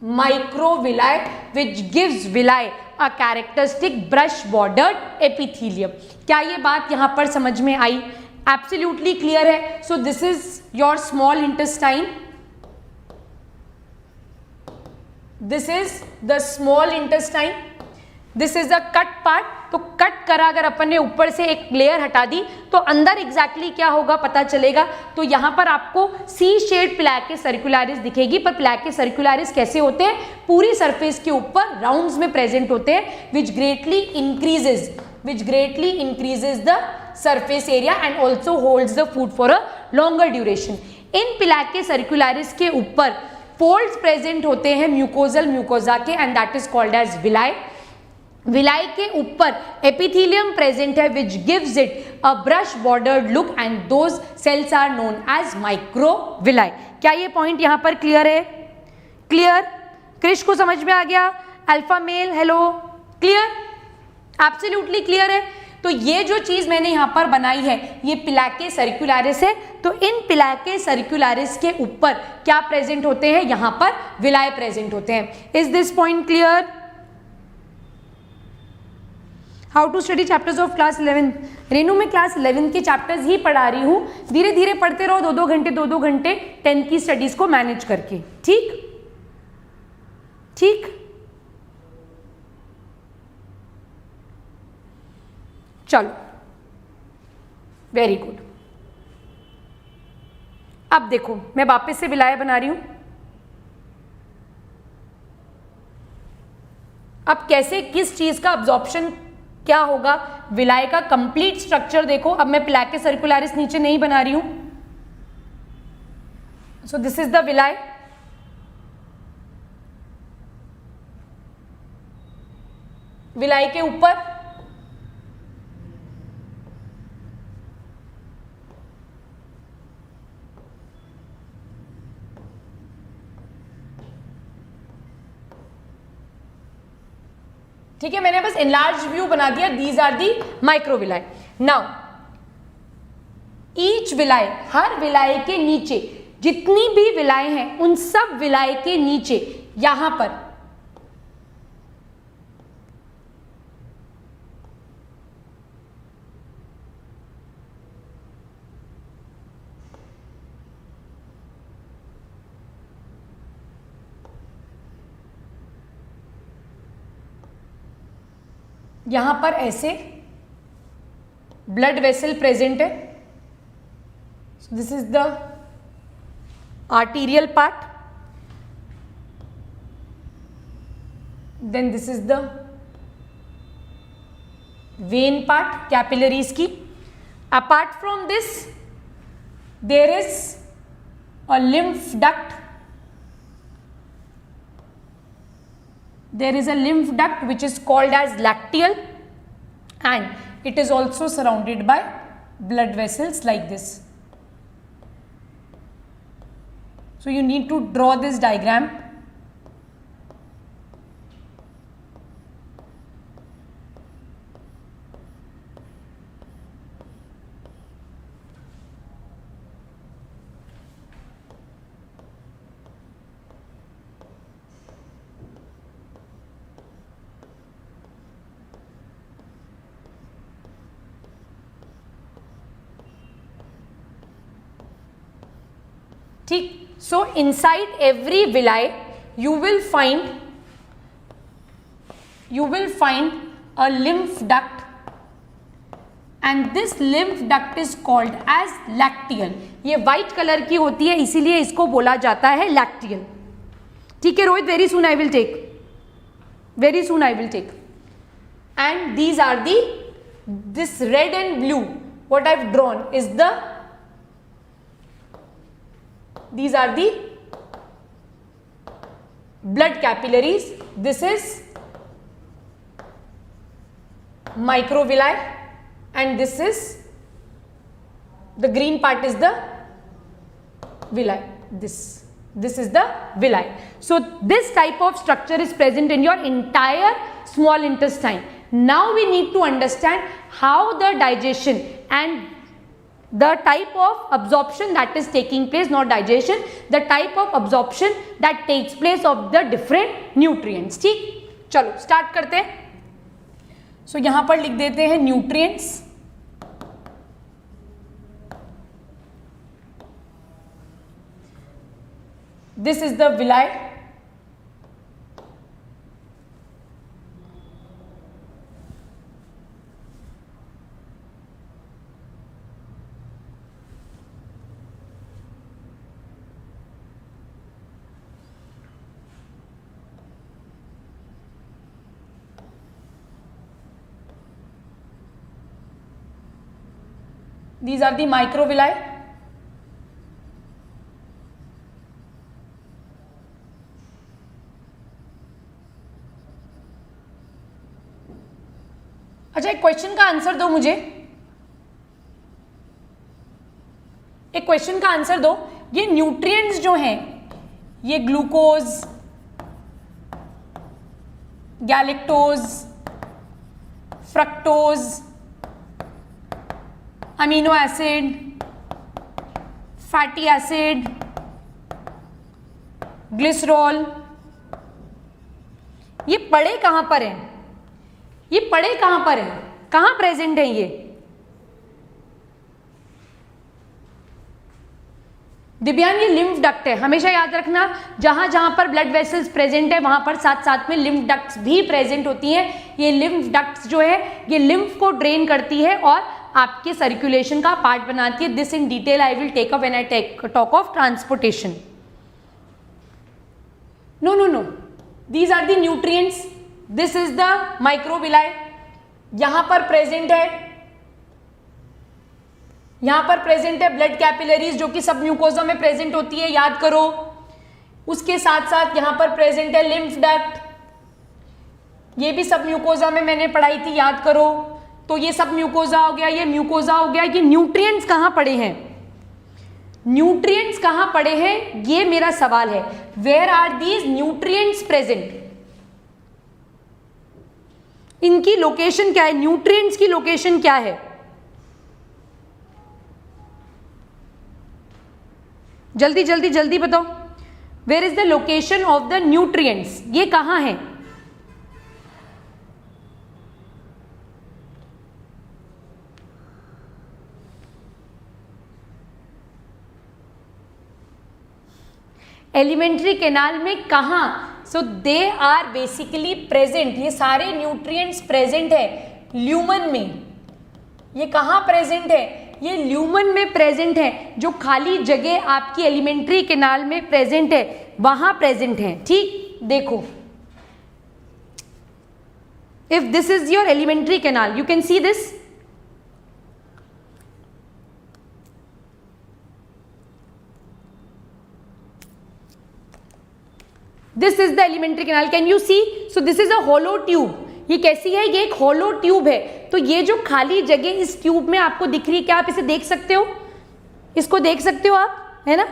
microvilli, which gives villi a characteristic brush bordered epithelium। क्या ये बात यहां पर समझ में आई? एब्सोल्युटली क्लियर है। So this is your small intestine, this is the small intestine, this is the cut part. तो कट करा अगर अपन ने ऊपर से एक लेयर हटा दी, तो अंदर एग्जैक्टली क्या होगा पता चलेगा। तो यहां पर आपको सी शेड पिलाके सर्कुलरिस दिखेगी, पर पिलाके सर्कुलरिस कैसे होते हैं? पूरी सरफेस के ऊपर राउंड्स में प्रेजेंट होते हैं, which greatly increases the surface area and also holds the food for a longer duration. इन पिलाके सर्कुलरिस के ऊपर फोल्ड्स प्रेजेंट होते हैं म्यूकोजा के, and that is called as villi. Villi के ऊपर एपिथेलियम प्रेजेंट है, which gives it a brush bordered look, and those cells are known as microvilli. क्या ये पॉइंट यहां पर क्लियर है? क्लियर? क्रिश को समझ में आ गया? Alpha male hello, clear, absolutely clear है। तो ये जो चीज मैंने यहां पर बनाई है ये पिलाके सर्कुलारिस है। तो इन पिलाके सर्कुलारिस के ऊपर क्या प्रेजेंट होते हैं, यहां पर विलाय प्रेजेंट होते हैं। Is this point clear? How to study chapters of class 11? Renu में क्लास 11 के चैप्टर्स ही पढ़ा रही हूं, धीरे धीरे पढ़ते रहो, 2-2 घंटे 10th की स्टडीज को मैनेज करके। ठीक ठीक, चलो वेरी गुड। अब देखो मैं वापस से विलाय बना रही हूं। अब कैसे, किस चीज का अब्जॉर्प्शन क्या होगा, विलाय का कंप्लीट स्ट्रक्चर देखो। अब मैं पिलाके सर्कुलारिस नीचे नहीं बना रही हूं। सो दिस इज द विलाय। विलाय के ऊपर ठीक है, मैंने बस एनलार्ज व्यू बना दिया। These are the microvilli. Now each villi, हर विलाय के नीचे जितनी भी विलाय हैं उन सब विलाय के नीचे यहां पर यहां पर ऐसे ब्लड वेसल प्रेजेंट है। This is the arterial part, then this is the vein part, capillaries की। Apart from this there is a lymph duct, there is a lymph duct which is called as lacteal, and it is also surrounded by blood vessels like this. So you need to draw this diagram. ठीक, so inside every villi you will find a lymph duct, and this lymph duct is called as lacteal. ये white कलर की होती है इसीलिए इसको बोला जाता है lacteal. ठीक है Rohit, very soon I will take. And these are this red and blue what I've drawn is these are the blood capillaries. This is microvilli, and this is the green part is the villi. This is the villi. So this type of structure is present in your entire small intestine. Now we need to understand how the digestion and the type of absorption that is taking place, not digestion, the type of absorption that takes place of the different nutrients. ठीक, चलो स्टार्ट करते हैं। सो यहां पर लिख देते हैं nutrients. This is the villi, these are the microvilli. अच्छा, एक क्वेश्चन का आंसर दो मुझे, एक क्वेश्चन का आंसर दो। ये न्यूट्रिएंट्स जो हैं, ये glucose, galactose, fructose, amino acid, fatty acid, glycerol, ये पड़े कहां पर हैं? ये पड़े कहां पर हैं? कहां प्रेजेंट है ये? दिव्यांग, ये लिम्फ डक्ट है, हमेशा याद रखना, जहां जहां पर ब्लड वेसल्स प्रेजेंट है वहां पर साथ साथ में लिम्फ डक्ट्स भी प्रेजेंट होती हैं। ये लिम्फ डक्ट्स जो है ये लिम्फ को ड्रेन करती है और आपके सर्कुलेशन का पार्ट बनाती है। This in detail I will take up when I talk of transportation. No no no, these are the nutrients, this is the microvilli, यहां पर प्रेजेंट है, यहां पर प्रेजेंट है ब्लड कैपिलरीज जो कि सब म्यूकोजा में प्रेजेंट होती है, याद करो। उसके साथ साथ यहां पर प्रेजेंट है लिम्फ डक्ट, ये भी सब म्यूकोजा में मैंने पढ़ाई थी, याद करो। तो ये सब म्यूकोजा हो गया, ये म्यूकोजा हो गया। ये न्यूट्रिएंट्स कहां पड़े हैं? न्यूट्रिएंट्स कहां पड़े हैं, ये मेरा सवाल है। Where are these nutrients present? इनकी लोकेशन क्या है? न्यूट्रिएंट्स की लोकेशन क्या है? जल्दी जल्दी जल्दी बताओ। Where is the location of the nutrients? ये कहां है? एलिमेंट्री कैनाल में कहां? So they are basically present, ये सारे न्यूट्रिएंट्स प्रेजेंट है ल्यूमन में। ये कहां प्रेजेंट है? ये ल्यूमन में प्रेजेंट है। जो खाली जगह आपकी एलिमेंट्री कैनाल में प्रेजेंट है वहां प्रेजेंट है। ठीक, देखो, if this is your elementary canal, you can see this, this is the elementary canal, can you see? So this is a hollow tube. ये कैसी है? ये एक होलो ट्यूब है। तो ये जो खाली जगह इस ट्यूब में आपको दिख रही है, क्या आप इसे देख सकते हो? इसको देख सकते हो आप, है ना?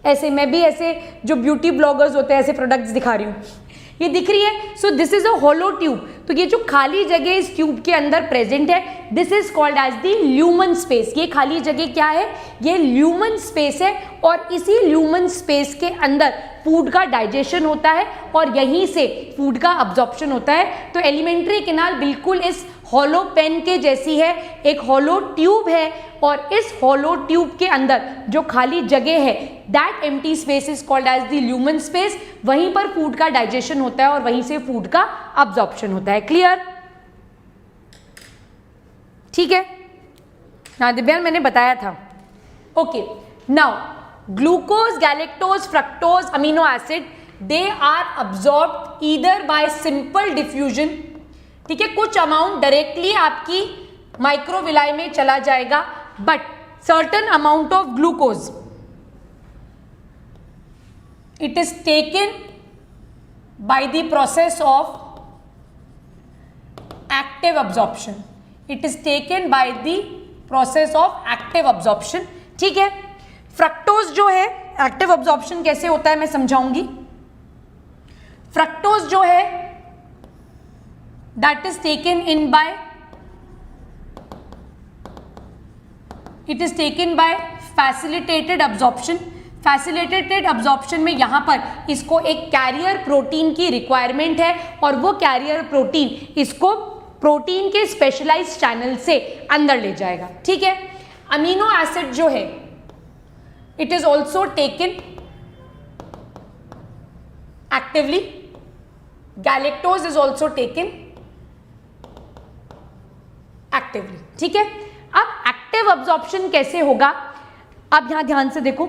ऐसे मैं भी ऐसे जो ब्यूटी ब्लॉगर्स होते हैं ऐसे प्रोडक्ट्स दिखा रही हूँ, ये दिख रही है। So this is a hollow tube. तो ये जो खाली जगह इस ट्यूब के अंदर प्रेजेंट है, this is called as the lumen space. ये खाली जगह क्या है? ये ल्यूमन स्पेस है। और इसी ल्यूमन स्पेस के अंदर फूड का डाइजेशन होता है और यहीं से फूड का अब्जॉर्प्शन होता है। तो एलिमेंट्री कैनाल बिल्कुल इस हॉलो पेन के जैसी है, एक हॉलो ट्यूब है। और इस हॉलो ट्यूब के अंदर जो खाली जगह है, that empty space is called as the lumen space. वहीं पर फूड का डाइजेशन होता है और वहीं से फूड का अब्जॉर्प्शन होता है। क्लियर? ठीक है, हाँ दिव्यांग, मैंने बताया था। Okay, now glucose, galactose, fructose, amino acid, they are absorbed either by simple diffusion. ठीक है, कुछ अमाउंट डायरेक्टली आपकी माइक्रोविलाई में चला जाएगा, but certain amount of glucose it is taken by the process of active absorption. It is taken by the process of active absorption. ठीक है, फ्रक्टोज जो है, एक्टिव अब्जॉर्प्शन कैसे होता है मैं समझाऊंगी। फ्रक्टोज जो है that is taken in by, it is taken by facilitated absorption. Facilitated absorption में यहां पर इसको एक कैरियर प्रोटीन की रिक्वायरमेंट है और वो कैरियर प्रोटीन इसको प्रोटीन के स्पेशलाइज्ड चैनल से अंदर ले जाएगा। ठीक है, अमीनो एसिड जो है it is also taken actively, galactose is also taken actively। ठीक है, अब एक्टिव अब्जॉर्प्शन कैसे होगा? अब यहां ध्यान से देखो,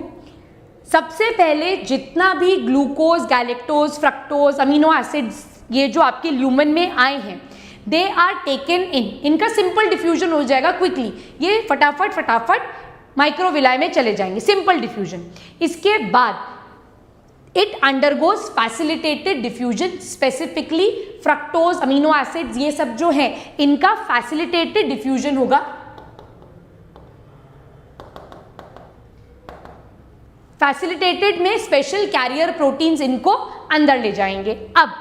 सबसे पहले जितना भी glucose, galactose, fructose, amino acids ये जो आपके ल्यूमन में आए हैं, दे आर टेकन इन, इनका सिंपल डिफ्यूजन हो जाएगा क्विकली, ये फटाफट माइक्रोविलाई में चले जाएंगे, सिंपल डिफ्यूजन। इसके बाद it undergoes facilitated diffusion, specifically fructose, amino acids ये सब जो है इनका फैसिलिटेटेड डिफ्यूजन होगा। फैसिलिटेटेड में स्पेशल कैरियर प्रोटीन्स इनको अंदर ले जाएंगे। अब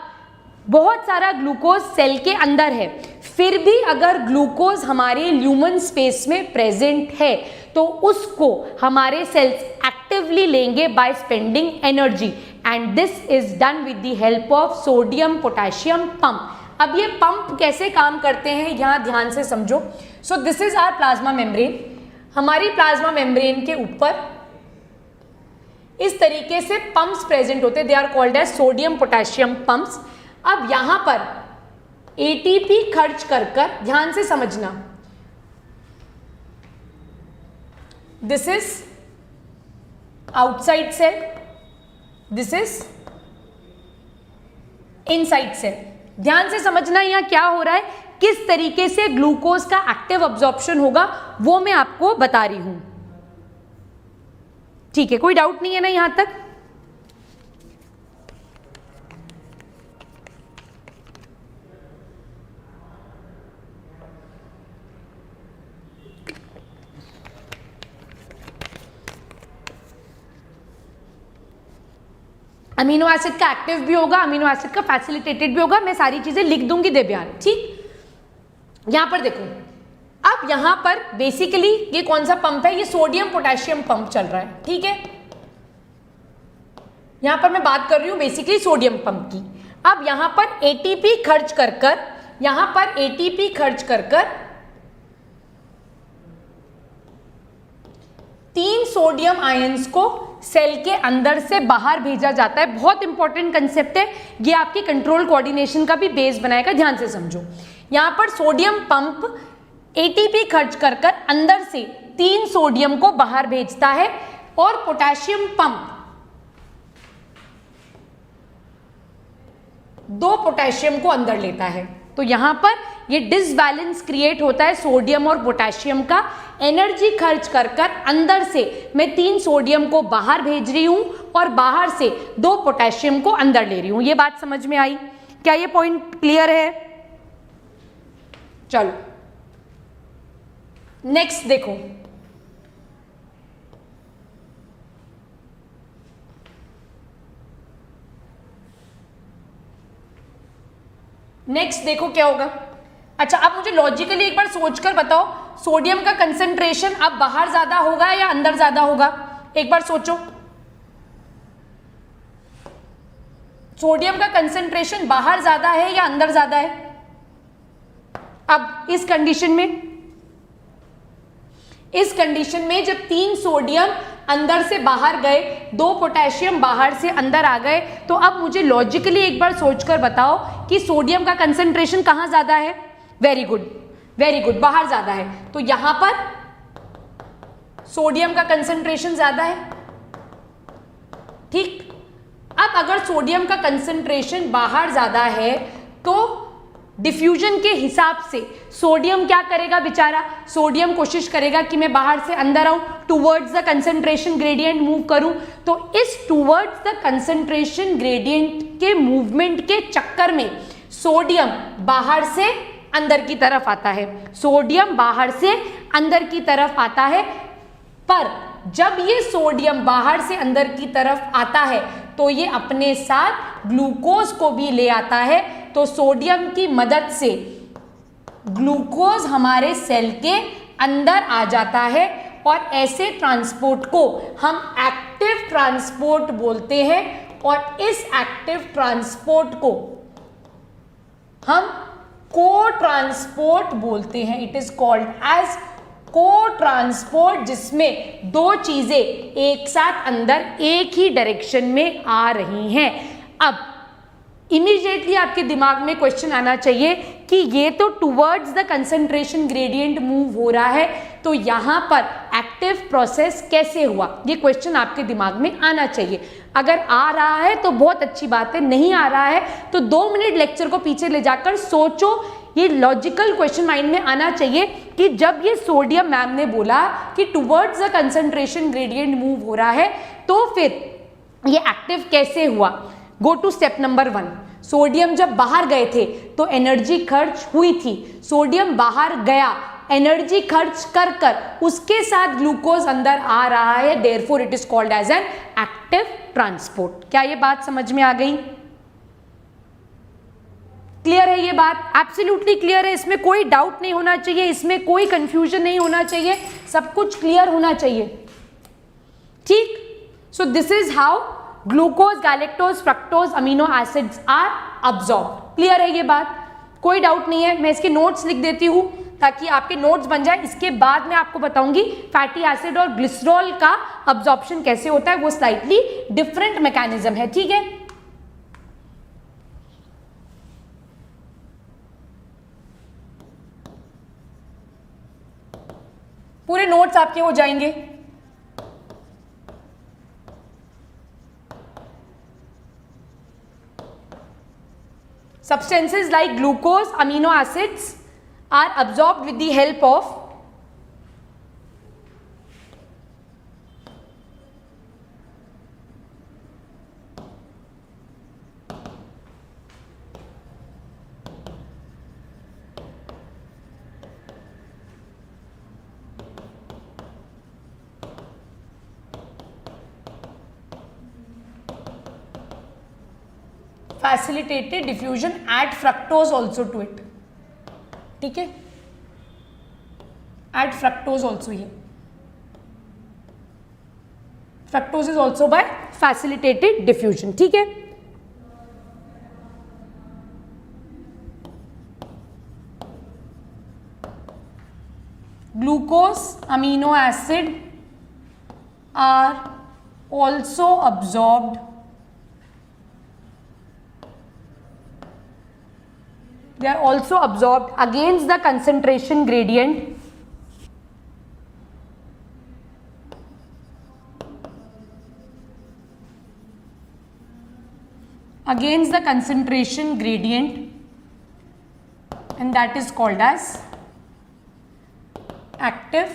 बहुत सारा ग्लूकोज सेल के अंदर है, फिर भी अगर ग्लूकोज हमारे ल्यूमन स्पेस में प्रेजेंट है तो उसको हमारे सेल्स एक्टिवली लेंगे by spending energy, and this is done with the help of sodium potassium pump. अब ये पंप कैसे काम करते हैं यहाँ ध्यान से समझो। So this is our plasma membrane. हमारी प्लाज्मा मेम्ब्रेन के ऊपर इस तरीके से पंप्स प्रेजेंट होते हैं, they are called as sodium potassium pumps. अब यहां पर एटीपी खर्च कर ध्यान से समझना, this is outside cell, this is inside cell. ध्यान से समझना यहां क्या हो रहा है, किस तरीके से ग्लूकोज का एक्टिव अब्जॉर्प्शन होगा वो मैं आपको बता रही हूं। ठीक है, कोई डाउट नहीं है ना यहां तक? अमीनो एसिड का एक्टिव भी होगा, अमीनो एसिड का फैसिलिटेटेड भी होगा, मैं सारी चीजें लिख दूंगी देवयान। ठीक, यहां पर देखो, अब यहां पर बेसिकली ये कौन सा पंप है, ये सोडियम पोटेशियम पंप चल रहा है। ठीक है, यहां पर मैं बात कर रही हूं बेसिकली सोडियम पंप की। अब यहां पर एटीपी खर्च कर यहां पर एटीपी खर्च कर 3 सोडियम आयंस को सेल के अंदर से बाहर भेजा जाता है। बहुत इंपॉर्टेंट कंसेप्ट है ये, आपकी कंट्रोल कोऑर्डिनेशन का भी बेस बनाएगा, ध्यान से समझो। यहां पर सोडियम पंप एटीपी खर्च कर अंदर से 3 सोडियम को बाहर भेजता है और पोटेशियम पंप 2 पोटेशियम को अंदर लेता है। तो यहां पर ये डिसबैलेंस क्रिएट होता है सोडियम और पोटेशियम का। एनर्जी खर्च कर अंदर से मैं 3 सोडियम को बाहर भेज रही हूं और बाहर से 2 पोटेशियम को अंदर ले रही हूं। ये बात समझ में आई? क्या ये पॉइंट क्लियर है? चलो नेक्स्ट देखो, नेक्स्ट देखो क्या होगा। अच्छा, अब मुझे लॉजिकली एक बार सोचकर बताओ, सोडियम का कंसंट्रेशन अब बाहर ज्यादा होगा या अंदर ज्यादा होगा? एक बार सोचो, सोडियम का कंसंट्रेशन बाहर ज्यादा है या अंदर ज्यादा है? अब इस कंडीशन में जब 3 सोडियम अंदर से बाहर गए, 2 पोटेशियम बाहर से अंदर आ गए, तो अब मुझे लॉजिकली एक बार सोचकर बताओ कि सोडियम का कंसंट्रेशन कहां ज्यादा है? वेरी गुड, वेरी गुड, बाहर ज्यादा है। तो यहां पर सोडियम का कंसंट्रेशन ज्यादा है। ठीक, अब अगर सोडियम का कंसंट्रेशन बाहर ज्यादा है तो डिफ्यूजन के हिसाब से सोडियम क्या करेगा बेचारा? सोडियम कोशिश करेगा कि मैं बाहर से अंदर आऊं, towards the concentration gradient move करूं। तो इस टुवर्ड्स द कंसंट्रेशन ग्रेडियंट के मूवमेंट के चक्कर में सोडियम बाहर से अंदर की तरफ आता है, सोडियम बाहर से अंदर की तरफ आता है। पर जब ये सोडियम बाहर से अंदर की तरफ आता है तो ये अपने साथ ग्लूकोज को भी ले आता है। तो सोडियम की मदद से ग्लूकोज हमारे सेल के अंदर आ जाता है और ऐसे ट्रांसपोर्ट को हम एक्टिव ट्रांसपोर्ट बोलते हैं। और इस एक्टिव ट्रांसपोर्ट को हम को ट्रांसपोर्ट बोलते हैं। इट इज कॉल्ड एज को ट्रांसपोर्ट, जिसमें 2 चीजें एक साथ अंदर एक ही डायरेक्शन में आ रही हैं। अब इमीडिएटली आपके दिमाग में क्वेश्चन आना चाहिए कि ये तो towards the concentration gradient move हो रहा है, तो यहां पर एक्टिव प्रोसेस कैसे हुआ? ये क्वेश्चन आपके दिमाग में आना चाहिए। अगर आ रहा है तो बहुत अच्छी बात है, नहीं आ रहा है तो 2 मिनट लेक्चर को पीछे ले जाकर सोचो। ये लॉजिकल क्वेश्चन माइंड में आना चाहिए कि जब ये सोडियम मैम ने बोला कि towards the concentration gradient move हो रहा है, तो फिर ये एक्टिव कैसे हुआ? Go to step number 1। Sodium जब बाहर गए थे तो एनर्जी खर्च हुई थी, सोडियम बाहर गया, एनर्जी खर्च कर उसके साथ ग्लूकोज अंदर आ रहा है, therefore it is called as an active transport. क्या ये बात समझ में आ गई? क्लियर है ये बात? एब्सोल्युटली क्लियर है, इसमें कोई डाउट नहीं होना चाहिए, इसमें कोई कंफ्यूजन नहीं होना चाहिए, सब कुछ क्लियर होना चाहिए, ठीक? So this is how glucose, galactose, fructose, amino acids are absorb. Clear है ये बात? कोई डाउट नहीं है। मैं इसके नोट्स लिख देती हूं ताकि आपके नोट्स बन जाए। इसके बाद मैं आपको बताऊंगी फैटी एसिड और ग्लिसरॉल का अब्सॉर्प्शन कैसे होता है, वो स्लाइटली डिफरेंट मैकेनिज्म है, ठीक है? पूरे नोट्स आपके हो जाएंगे। Substances like glucose, amino acids are absorbed with the help of facilitated diffusion, add fructose also to it, ठीक है? Add fructose also here. Fructose is also by facilitated diffusion, ठीक है? Glucose, amino acid are also absorbed they are also absorbed against the concentration gradient and that is called as active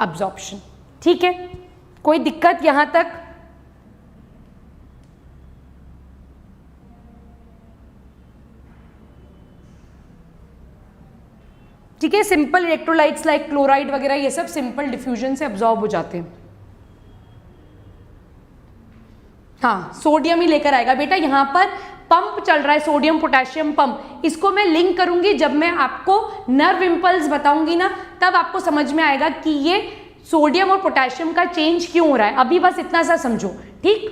absorption, ठीक है? कोई दिक्कत यहां तक? ठीक है? सिंपल इलेक्ट्रोलाइट्स लाइक क्लोराइड वगैरह ये सब सिंपल डिफ्यूजन से अब्सॉर्ब हो जाते हैं। हाँ, सोडियम ही लेकर आएगा बेटा। यहां पर पंप चल रहा है, सोडियम पोटेशियम पंप। इसको मैं लिंक करूंगी जब मैं आपको नर्व इंपल्स बताऊंगी ना, तब आपको समझ में आएगा कि ये सोडियम और पोटेशियम का चेंज क्यों हो रहा है। अभी बस इतना सा समझो, ठीक?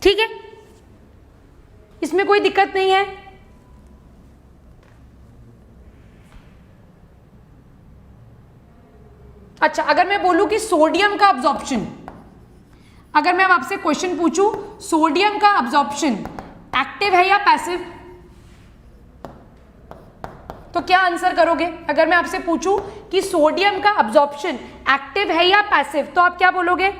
ठीक है, इसमें कोई दिक्कत नहीं है। अच्छा, अगर मैं बोलूं कि सोडियम का अब्जॉर्प्शन, अगर मैं आपसे क्वेश्चन पूछूं सोडियम का अब्जॉर्प्शन एक्टिव है या पैसिव, तो क्या आंसर करोगे? अगर मैं आपसे पूछूं कि सोडियम का अब्जॉर्प्शन एक्टिव है या पैसिव, तो आप क्या बोलोगे?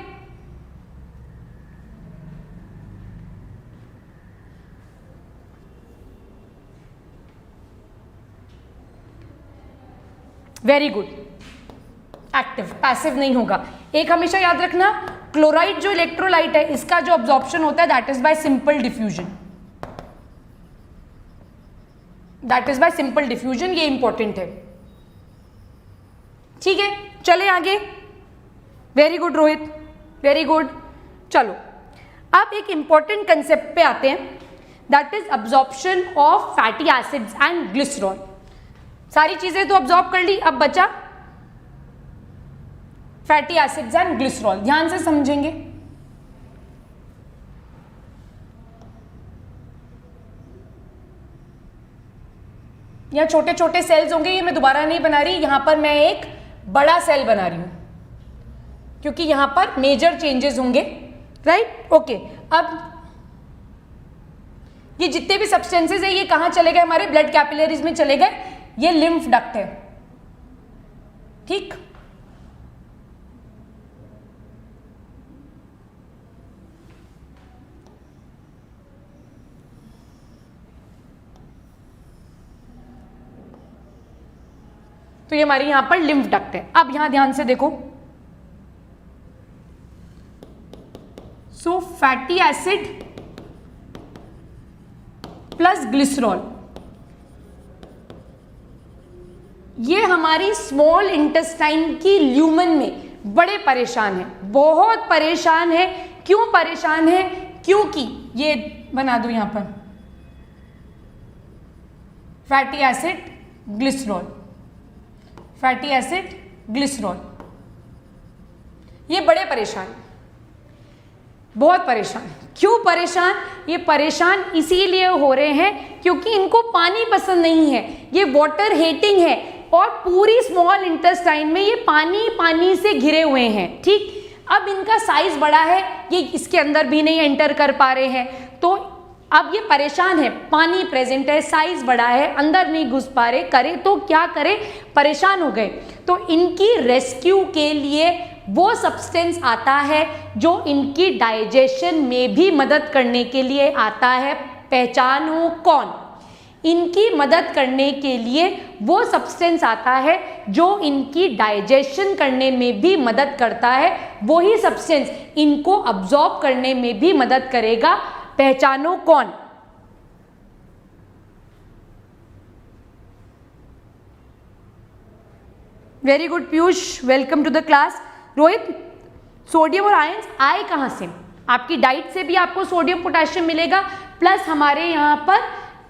वेरी गुड, एक्टिव, पैसिव नहीं होगा। एक हमेशा याद रखना, क्लोराइड जो इलेक्ट्रोलाइट है इसका जो अब्जॉर्प्शन होता है that is by simple diffusion, that is by simple diffusion, ये इंपॉर्टेंट है। ठीक है, चले आगे। Very good Rohit, very good. चलो अब एक इंपॉर्टेंट कंसेप्ट पे आते हैं, that is absorption of fatty acids and glycerol. सारी चीजें तो अब्जॉर्ब कर ली, अब बचा फैटी एसिड्स एंड ग्लिसरॉल। ध्यान से समझेंगे। यहां छोटे छोटे सेल्स होंगे, ये मैं दोबारा नहीं बना रही, यहां पर मैं एक बड़ा सेल बना रही हूं क्योंकि यहां पर मेजर चेंजेस होंगे, राइट? ओके, अब ये जितने भी सब्सटेंसेस है ये कहां चले गए? हमारे ब्लड कैपिलरीज में चले गए। ये लिम्फ डक्ट है, ठीक? तो ये हमारी यहां पर लिम्फ डक्ट है। अब यहां ध्यान से देखो, सो फैटी एसिड प्लस ग्लिसरॉल, ये हमारी स्मॉल इंटेस्टाइन की ल्यूमन में बड़े परेशान हैं, बहुत परेशान है। क्यों परेशान है? क्योंकि ये बना दो यहां पर fatty acid glycerol, fatty acid glycerol, ये बड़े परेशान, बहुत परेशान। क्यों परेशान? ये परेशान इसीलिए हो रहे हैं क्योंकि इनको पानी पसंद नहीं है, ये वाटर हेटिंग है और पूरी स्मॉल इंटेस्टाइन में ये पानी से घिरे हुए हैं। ठीक, अब इनका साइज बड़ा है, ये इसके अंदर भी नहीं एंटर कर पा रहे हैं, तो अब ये परेशान है, पानी प्रेजेंट है, साइज बड़ा है, अंदर नहीं घुस पा रहे, करे तो क्या करे, परेशान हो गए। तो इनकी रेस्क्यू के लिए वो सब्सटेंस आता है जो इनकी डाइजेशन में भी मदद करने के लिए आता है। पहचानो कौन? इनकी मदद करने के लिए वो सब्सटेंस आता है जो इनकी डाइजेशन करने में भी मदद करता है, वही सब्सटेंस इनको अब्जॉर्ब करने में भी मदद करेगा। पहचानो कौन? Very good Piyush, welcome to the class. Rohit, sodium और आयंस आए कहाँ से? आपकी डाइट से भी आपको सोडियम पोटेशियम मिलेगा, प्लस हमारे यहाँ पर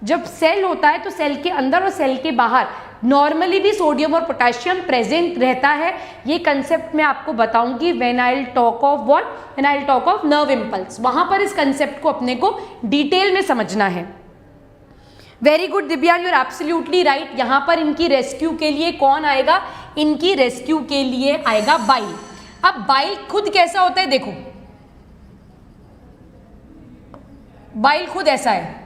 जब सेल होता है तो सेल के अंदर और सेल के बाहर नॉर्मली भी सोडियम और पोटेशियम प्रेजेंट रहता है। ये कंसेप्ट मैं आपको बताऊंगी when I will talk of what, when I will talk of nerve impulse, वहां पर इस कंसेप्ट को अपने को डिटेल में समझना है। Very good Divya, you are absolutely right. यहाँ पर इनकी रेस्क्यू के लिए कौन आएगा? इनकी रेस्क्यू के लिए आएगा बाइल। अब बाइल खुद कैसा होता है देखो, बाइल खुद ऐसा है,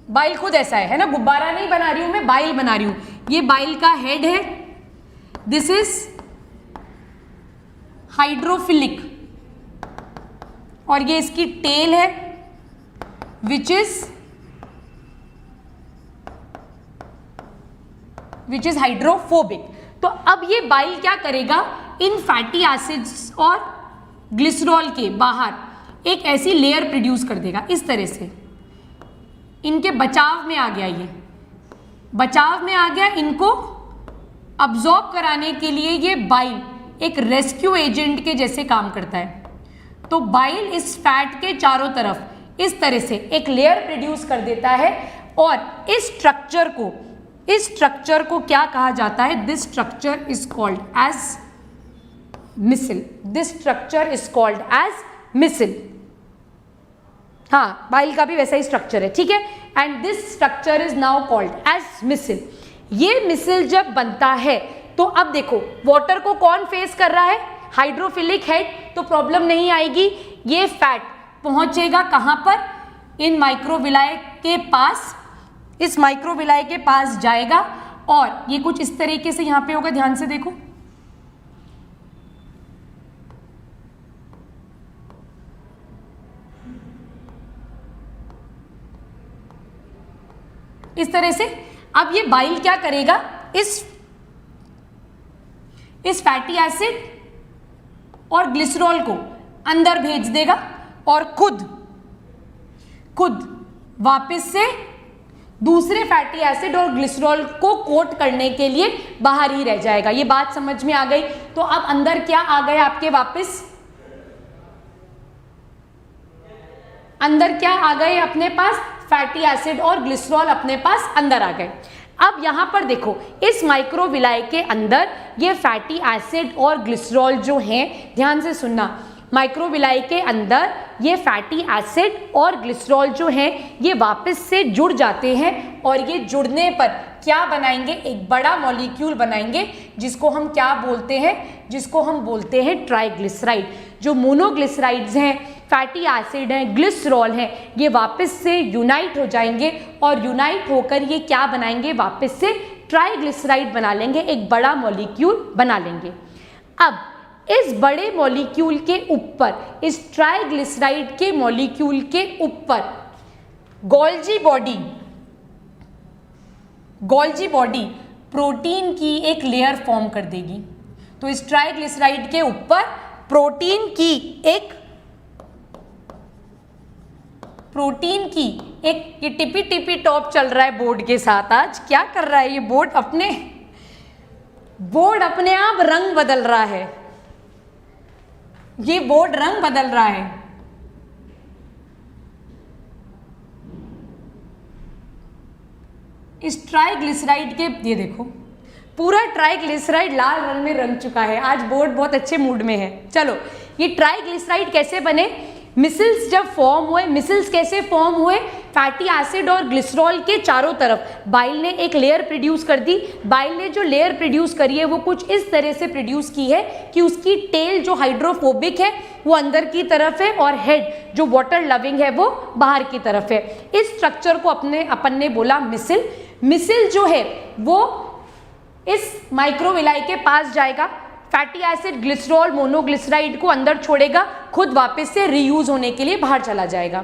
बाइल खुद ऐसा है ना, गुब्बारा नहीं बना रही हूं मैं, बाइल बना रही हूं। ये बाइल का हेड है, दिस इज हाइड्रोफिलिक, और ये इसकी टेल है विच इज हाइड्रोफोबिक। तो अब ये बाइल क्या करेगा, इन फैटी एसिड्स और ग्लिसरॉल के बाहर एक ऐसी लेयर प्रोड्यूस कर देगा, इस तरह से इनके बचाव में आ गया, ये बचाव में आ गया। इनको अब्जॉर्ब कराने के लिए ये बाइल एक रेस्क्यू एजेंट के जैसे काम करता है। तो बाइल इस फैट के चारों तरफ इस तरह से एक लेयर प्रोड्यूस कर देता है, और इस स्ट्रक्चर को क्या कहा जाता है? This structure is called as micelle, this structure is called as micelle. हाँ, बाइल का भी वैसा ही स्ट्रक्चर है, ठीक है। And this structure is now called as micelle. ये मिसिल जब बनता है तो अब देखो वाटर को कौन फेस कर रहा है? हाइड्रोफिलिक हेड, तो प्रॉब्लम नहीं आएगी। ये फैट पहुंचेगा कहां पर? इन माइक्रोविलाई के पास, इस माइक्रोविलाई के पास जाएगा, और ये कुछ इस तरीके से यहां पे होगा, ध्यान से देखो। इस तरह से अब ये बाइल क्या करेगा, इस फैटी एसिड और ग्लिसरॉल को अंदर भेज देगा, और खुद वापस से दूसरे फैटी एसिड और ग्लिसरॉल को कोट करने के लिए बाहर ही रह जाएगा। ये बात समझ में आ गई? तो अब अंदर क्या आ गया आपके? वापस अंदर क्या आ गए अपने पास? फैटी एसिड और ग्लिसरॉल अपने पास अंदर आ गए। अब यहां पर देखो, इस माइक्रोविलाई के अंदर ये फैटी एसिड और ग्लिसरॉल जो हैं, ध्यान से सुनना, माइक्रोविलाई के अंदर ये फैटी एसिड और ग्लिसरॉल जो हैं ये वापस से जुड़ जाते हैं, और ये जुड़ने पर क्या बनाएंगे? एक बड़ा मॉलिक्यूल बनाएंगे, जिसको हम क्या बोलते हैं? जिसको हम बोलते हैं ट्राइग्लिसराइड। जो मोनोग्लिसराइड्स हैं, फैटी एसिड हैं, ग्लिसरॉल हैं, ये वापस से यूनाइट हो जाएंगे, और यूनाइट होकर ये क्या बनाएंगे? वापस से ट्राइग्लिसराइड बना लेंगे, एक बड़ा मॉलिक्यूल बना लेंगे। अब इस बड़े मॉलिक्यूल के ऊपर, इस ट्राइग्लिसराइड के मॉलिक्यूल के ऊपर गोल्जी बॉडी प्रोटीन की एक लेयर फॉर्म कर देगी। तो इस ट्राइग्लिसराइड के ऊपर प्रोटीन की एक प्रोटीन की एक, ये टिपी टिपी टॉप चल रहा है बोर्ड के साथ। आज क्या कर रहा है ये बोर्ड अपने आप रंग बदल रहा है, ये बोर्ड रंग बदल रहा है। इस ट्राइग्लिसराइड के, ये देखो पूरा ट्राइग्लिसराइड लाल रंग में रंग चुका है। आज बोर्ड बहुत अच्छे मूड में है। चलो, ये ट्राइग्लिसराइड कैसे बने, मिसल्स जब फॉर्म हुए, मिसल्स कैसे फॉर्म हुए, फैटी एसिड और ग्लिसरॉल के चारों तरफ बाइल ने एक लेयर प्रोड्यूस कर दी। बाइल ने जो लेयर प्रोड्यूस करी है वो कुछ इस तरह से प्रोड्यूस की है कि उसकी टेल जो हाइड्रोफोबिक है वो अंदर की तरफ है और हेड जो वाटर लविंग है वो बाहर की तरफ है। इस स्ट्रक्चर को अपन ने बोला मिसल। मिसल जो है वो इस माइक्रोविलाई के पास जाएगा, फैटी एसिड ग्लिसरॉल मोनोग्लिसराइड को अंदर छोड़ेगा, खुद वापस से रीयूज होने के लिए बाहर चला जाएगा।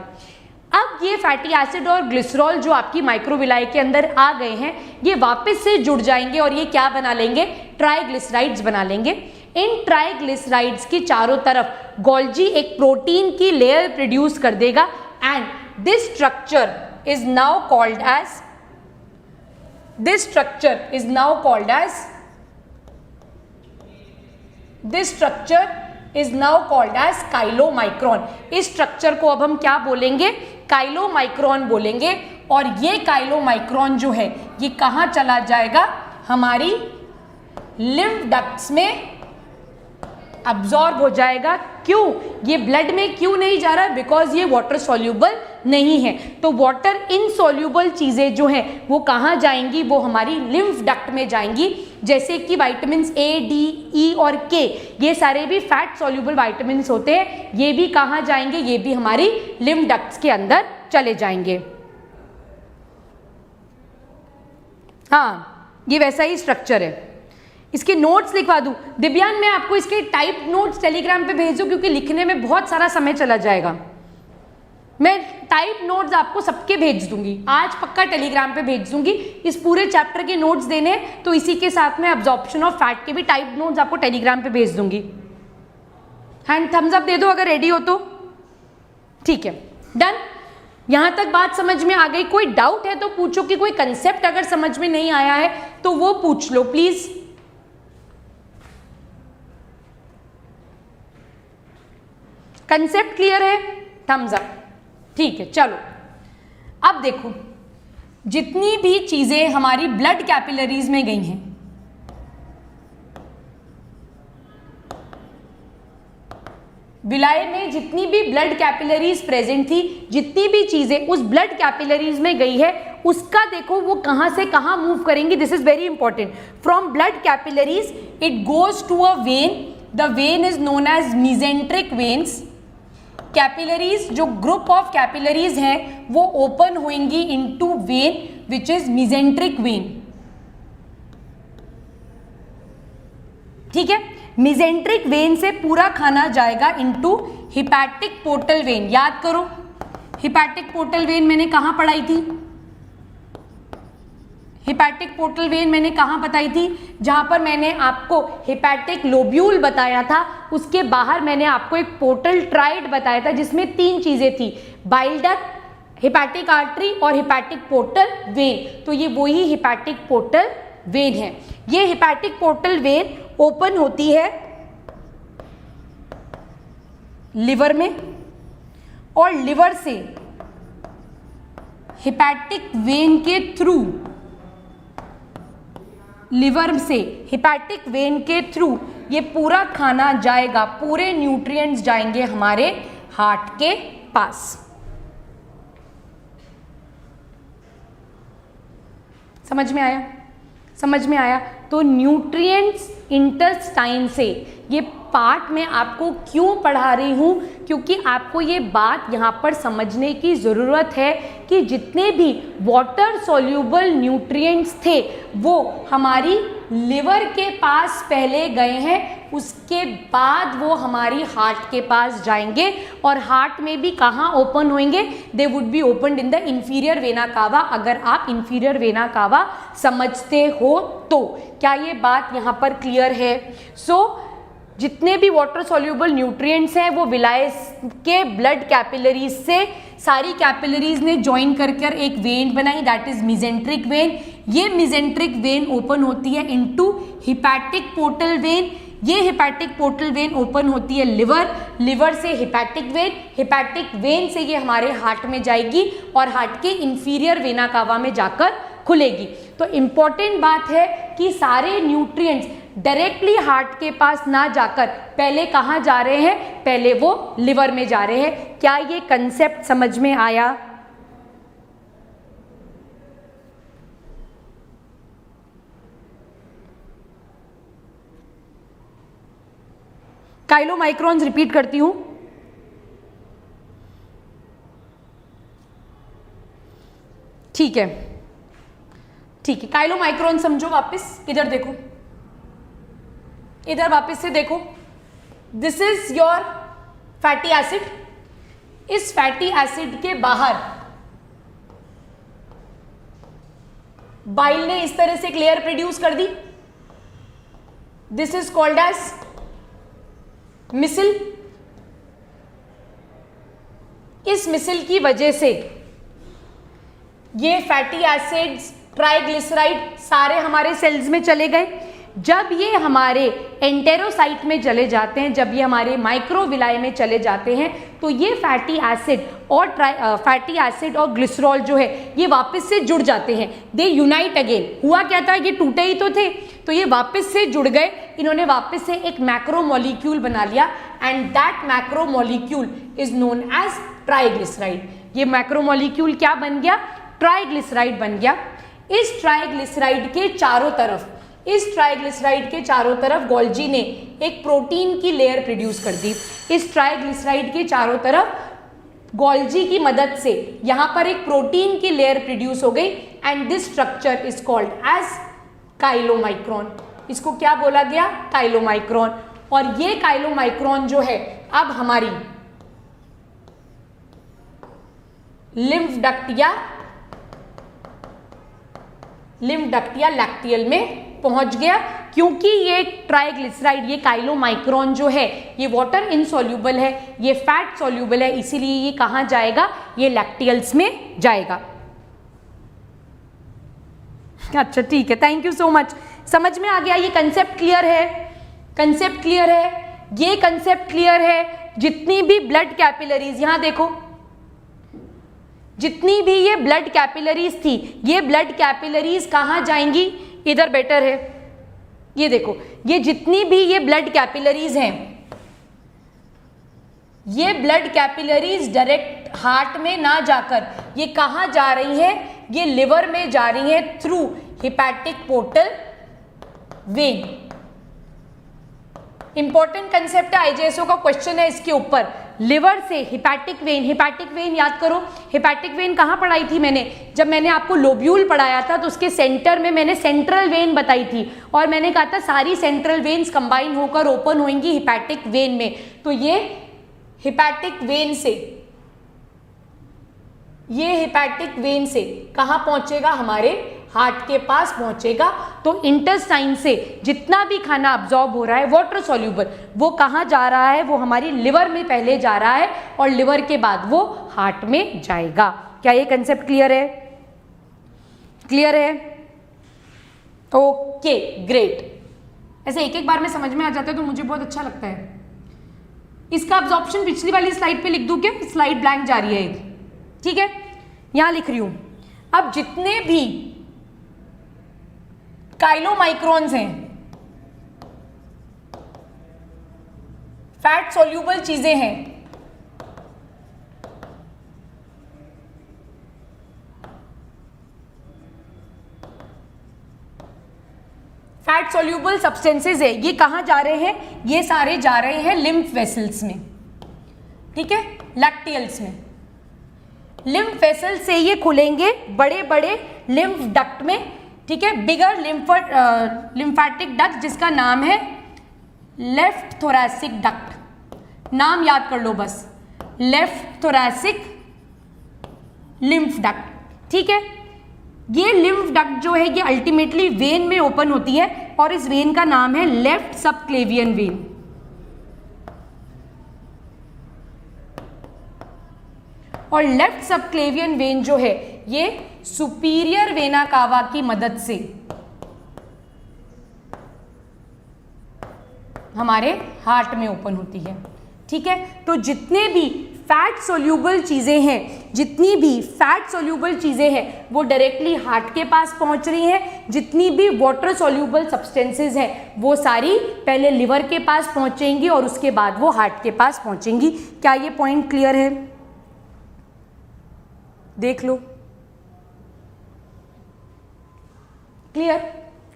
अब ये फैटी एसिड और ग्लिसरॉल जो आपकी माइक्रोविलाई के अंदर आ गए हैं, ये वापस से जुड़ जाएंगे और ये क्या बना लेंगे, ट्राइग्लिसराइड्स बना लेंगे। इन ट्राइग्लिसराइड्स की चारों तरफ गोल्जी एक प्रोटीन की लेयर प्रोड्यूस कर देगा and this structure is now called as This structure is now called as chylomicron. इस स्ट्रक्चर को अब हम क्या बोलेंगे, काइलोमाइक्रोन बोलेंगे। और ये काइलोमाइक्रोन जो है ये कहाँ चला जाएगा, हमारी लिम्फ डक्ट्स में अब्जॉर्ब हो जाएगा। क्यों, ये ब्लड में क्यों नहीं जा रहा, बिकॉज ये वाटर सॉल्यूबल नहीं है। तो वाटर इनसॉल्यूबल चीजें जो हैं वो कहाँ जाएंगी, वो हमारी लिम्फ डक्ट में जाएंगी। जैसे कि विटामिन्स ए, डी, ई और के, ये सारे भी फैट सॉल्यूबल विटामिन्स होते हैं, ये भी कहाँ जाएंगे, ये भी हमारी लिम्फ डक्ट्स के अंदर चले जाएंगे। हाँ, ये वैसा ही स्ट्रक्चर है। इसके नोट्स लिखवा दूं दिव्यान, मैं आपको इसके टाइप नोट्स टेलीग्राम पे भेज दूं क्योंकि लिखने में बहुत सारा समय चला जाएगा। मैं टाइप नोट्स आपको सबके भेज दूंगी, आज पक्का टेलीग्राम पे भेज दूंगी। इस पूरे चैप्टर के नोट्स देने तो इसी के साथ में अब्जॉर्प्शन ऑफ फैट के भी टाइप नोट्स आपको टेलीग्राम पे भेज दूंगी। हैंड थम्स अप दे दो अगर रेडी हो तो। ठीक है, डन। यहां तक बात समझ में आ गई? कोई डाउट है तो पूछो, कि कोई कंसेप्ट अगर समझ में नहीं आया है तो वो पूछ लो प्लीज। कंसेप्ट क्लियर है? Thumbs up. ठीक है, चलो अब देखो, जितनी भी चीजें हमारी ब्लड कैपिलरीज में गई हैं, विलाई में जितनी भी ब्लड कैपिलरीज प्रेजेंट थी, जितनी भी चीजें उस ब्लड कैपिलरीज में गई है, उसका देखो वो कहां से कहां मूव करेंगी। This is very important. From blood capillaries it goes to a vein, the vein is known as mesenteric veins. Capillaries, जो ग्रुप ऑफ कैपिलरीज हैं वो ओपन होंगी into vein which is mesenteric vein. ठीक है, मीजेंट्रिक वेन से पूरा खाना जाएगा इनटू हिपैटिक पोर्टल वेन। याद करो, हिपैटिक पोर्टल वेन मैंने कहां पढ़ाई थी, हिपैटिक पोर्टल वेन मैंने कहां बताई थी, जहां पर मैंने आपको हिपैटिक लोब्यूल बताया था, उसके बाहर मैंने आपको एक पोर्टल ट्राइड बताया था जिसमें 3 चीजें थी, बाइल डक्ट, हिपैटिक आर्टरी और हिपैटिक पोर्टल वेन। तो ये वही हिपैटिक पोर्टल वेन है। ये हिपैटिक पोर्टल वेन ओपन होती है लिवर में, और लिवर से हिपैटिक वेन के थ्रू, लिवर से हिपैटिक वेन के थ्रू ये पूरा खाना जाएगा, पूरे न्यूट्रिएंट्स जाएंगे हमारे हार्ट के पास। समझ में आया? समझ में आया? तो न्यूट्रिएंट्स इंटेस्टाइन से, ये पार्ट में आपको क्यों पढ़ा रही हूँ, क्योंकि आपको ये बात यहाँ पर समझने की ज़रूरत है कि जितने भी वाटर सॉल्यूबल न्यूट्रिएंट्स थे वो हमारी लिवर के पास पहले गए हैं, उसके बाद वो हमारी हार्ट के पास जाएंगे। और हार्ट में भी कहाँ ओपन होंगे? They would be opened in the inferior vena cava. अगर आप इंफीरियर वेना कावा समझते हो तो क्या ये बात यहाँ पर क्लियर है? सो जितने भी वाटर सॉल्यूबल न्यूट्रिएंट्स हैं वो विलाय के ब्लड कैपिलरीज से सारी कैपिलरीज ने ज्वाइन कर एक वेन बनाई, दैट इज मिजेंट्रिक वेन। ये मिजेंट्रिक वेन ओपन होती है इनटू हिपैटिक पोर्टल वेन। ये हिपैटिक पोर्टल वेन ओपन होती है लिवर, लिवर से हिपैटिक वेन, हिपैटिक वेन से ये हमारे हार्ट में जाएगी और हार्ट के इंफीरियर वेना कावा में जाकर खुलेगी। तो इम्पॉर्टेंट बात है कि सारे न्यूट्रिएंट्स डायरेक्टली हार्ट के पास ना जाकर पहले कहाँ जा रहे हैं, पहले वो लिवर में जा रहे हैं। क्या ये कंसेप्ट समझ में आया? काइलोमाइक्रॉन्स रिपीट करती हूं। ठीक है, ठीक है, काइलोमाइक्रॉन समझो वापस, इधर देखो, इधर वापस से देखो। This is your fatty acid. इस फैटी एसिड के बाहर बाइल ने इस तरह से एक लेयर प्रोड्यूस कर दी, दिस इज कॉल्ड एज मिसल। इस मिसल की वजह से ये फैटी एसिड्स, ट्राइग्लिसराइड सारे हमारे सेल्स में चले गए। जब ये हमारे एंटेरोसाइट में चले जाते हैं, जब ये हमारे माइक्रोविलाई में चले जाते हैं, तो ये फैटी एसिड और ग्लिसरॉल जो है ये वापस से जुड़ जाते हैं, दे यूनाइट अगेन। हुआ क्या था, ये टूटे ही तो थे, तो ये वापस से जुड़ गए, इन्होंने वापस से एक मैक्रोमोलिक्यूल बना लिया and that macromolecule is known as triglyceride. ये मैक्रोमोलिक्यूल क्या बन गया, ट्राइग्लिसराइड बन गया। इस ट्राइग्लिसराइड के चारों तरफ, इस ट्राइग्लिसराइड के चारों तरफ गोल्जी ने एक प्रोटीन की लेयर प्रोड्यूस कर दी। इस ट्राइग्लिसराइड के चारों तरफ गोल्जी की मदद से यहां पर एक प्रोटीन की लेयर प्रोड्यूस हो गई and this structure is called as chylomicron. इसको क्या बोला गया, काइलोमाइक्रॉन। और ये काइलोमाइक्रॉन जो है अब हमारी लिम्फ डक्ट या लैक्टियल में पहुंच गया, क्योंकि ये ट्राइग्लिसराइड, ये काइलोमाइक्रॉन जो है ये वाटर इनसॉल्यूबल है, ये फैट सॉल्यूबल है, इसीलिए ये कहां जाएगा, ये लैक्टियल्स में जाएगा। अच्छा ठीक है, थैंक यू सो मच, समझ में आ गया। ये कंसेप्ट क्लियर है, कंसेप्ट क्लियर है, ये कंसेप्ट क्लियर है। जितनी भी ब्लड कैपिलरीज, यहां देखो, जितनी भी ये ब्लड कैपिलरीज थी, ये ब्लड कैपिलरीज कहां जाएंगी, इधर बेटर है, ये देखो, ये जितनी भी ये ब्लड कैपिलरीज हैं, ये ब्लड कैपिलरीज डायरेक्ट हार्ट में ना जाकर ये कहां जा रही हैं, ये लिवर में जा रही है through hepatic portal vein. Important concept है, आईजेएसओ का क्वेश्चन है इसके ऊपर। लिवर से हिपैटिक वेन, हिपैटिक वेन याद करो, हिपैटिक वेन कहाँ पढ़ाई थी मैंने, जब मैंने आपको लोब्यूल पढ़ाया था तो उसके सेंटर में मैंने सेंट्रल वेन बताई थी और मैंने कहा था सारी सेंट्रल वेन्स कंबाइन होकर ओपन होंगी हिपैटिक वेन में। तो ये हिपैटिक वेन से, ये हिपैटिक वेन से कहाँ पहुंचेगा, हमारे हार्ट के पास पहुंचेगा। तो इंटेस्टाइन से जितना भी खाना अब्जॉर्ब हो रहा है वाटर सॉल्यूबल, वो कहाँ जा रहा है, वो हमारी लिवर में पहले जा रहा है और लिवर के बाद वो हार्ट में जाएगा। क्या ये कंसेप्ट क्लियर है, क्लियर है? Okay great. ऐसे एक एक बार में समझ में आ जाता है तो मुझे बहुत अच्छा लगता है। इसका अब्जॉर्प्शन पिछली वाली स्लाइड पे लिख दूं क्या, स्लाइड ब्लैंक जा रही है एक, ठीक है, यहां लिख रही हूं। अब जितने भी काइलोमाइक्रॉन्स हैं, फैट सॉल्यूबल चीजें हैं, फैट सॉल्यूबल सब्सटेंसेज है, ये कहां जा रहे हैं, ये सारे जा रहे हैं लिम्फ वेसल्स में, ठीक है, लैक्टियल्स में। लिम्फ वेसल से ये खुलेंगे बड़े बड़े लिम्फ डक्ट में, ठीक है, बिगर लिम्फैटिक डक्ट जिसका नाम है लेफ्ट थोरैसिक डक्ट। नाम याद कर लो बस, लेफ्ट थोरैसिक लिम्फ डक्ट, ठीक है। ये लिम्फ डक्ट जो है ये अल्टीमेटली वेन में ओपन होती है और इस वेन का नाम है लेफ्ट सबक्लेवियन वेन। और लेफ्ट सबक्लेवियन वेन जो है ये सुपीरियर वेना कावा की मदद से हमारे हार्ट में ओपन होती है। ठीक है, तो जितने भी फैट सोल्यूबल चीजें हैं, जितनी भी फैट सोल्यूबल चीजें हैं वो डायरेक्टली हार्ट के पास पहुंच रही हैं। जितनी भी वाटर सोल्यूबल सब्सटेंसेज हैं वो सारी पहले लिवर के पास पहुंचेंगी और उसके बाद वो हार्ट के पास पहुंचेंगी। क्या ये पॉइंट क्लियर है? देख लो, क्लियर?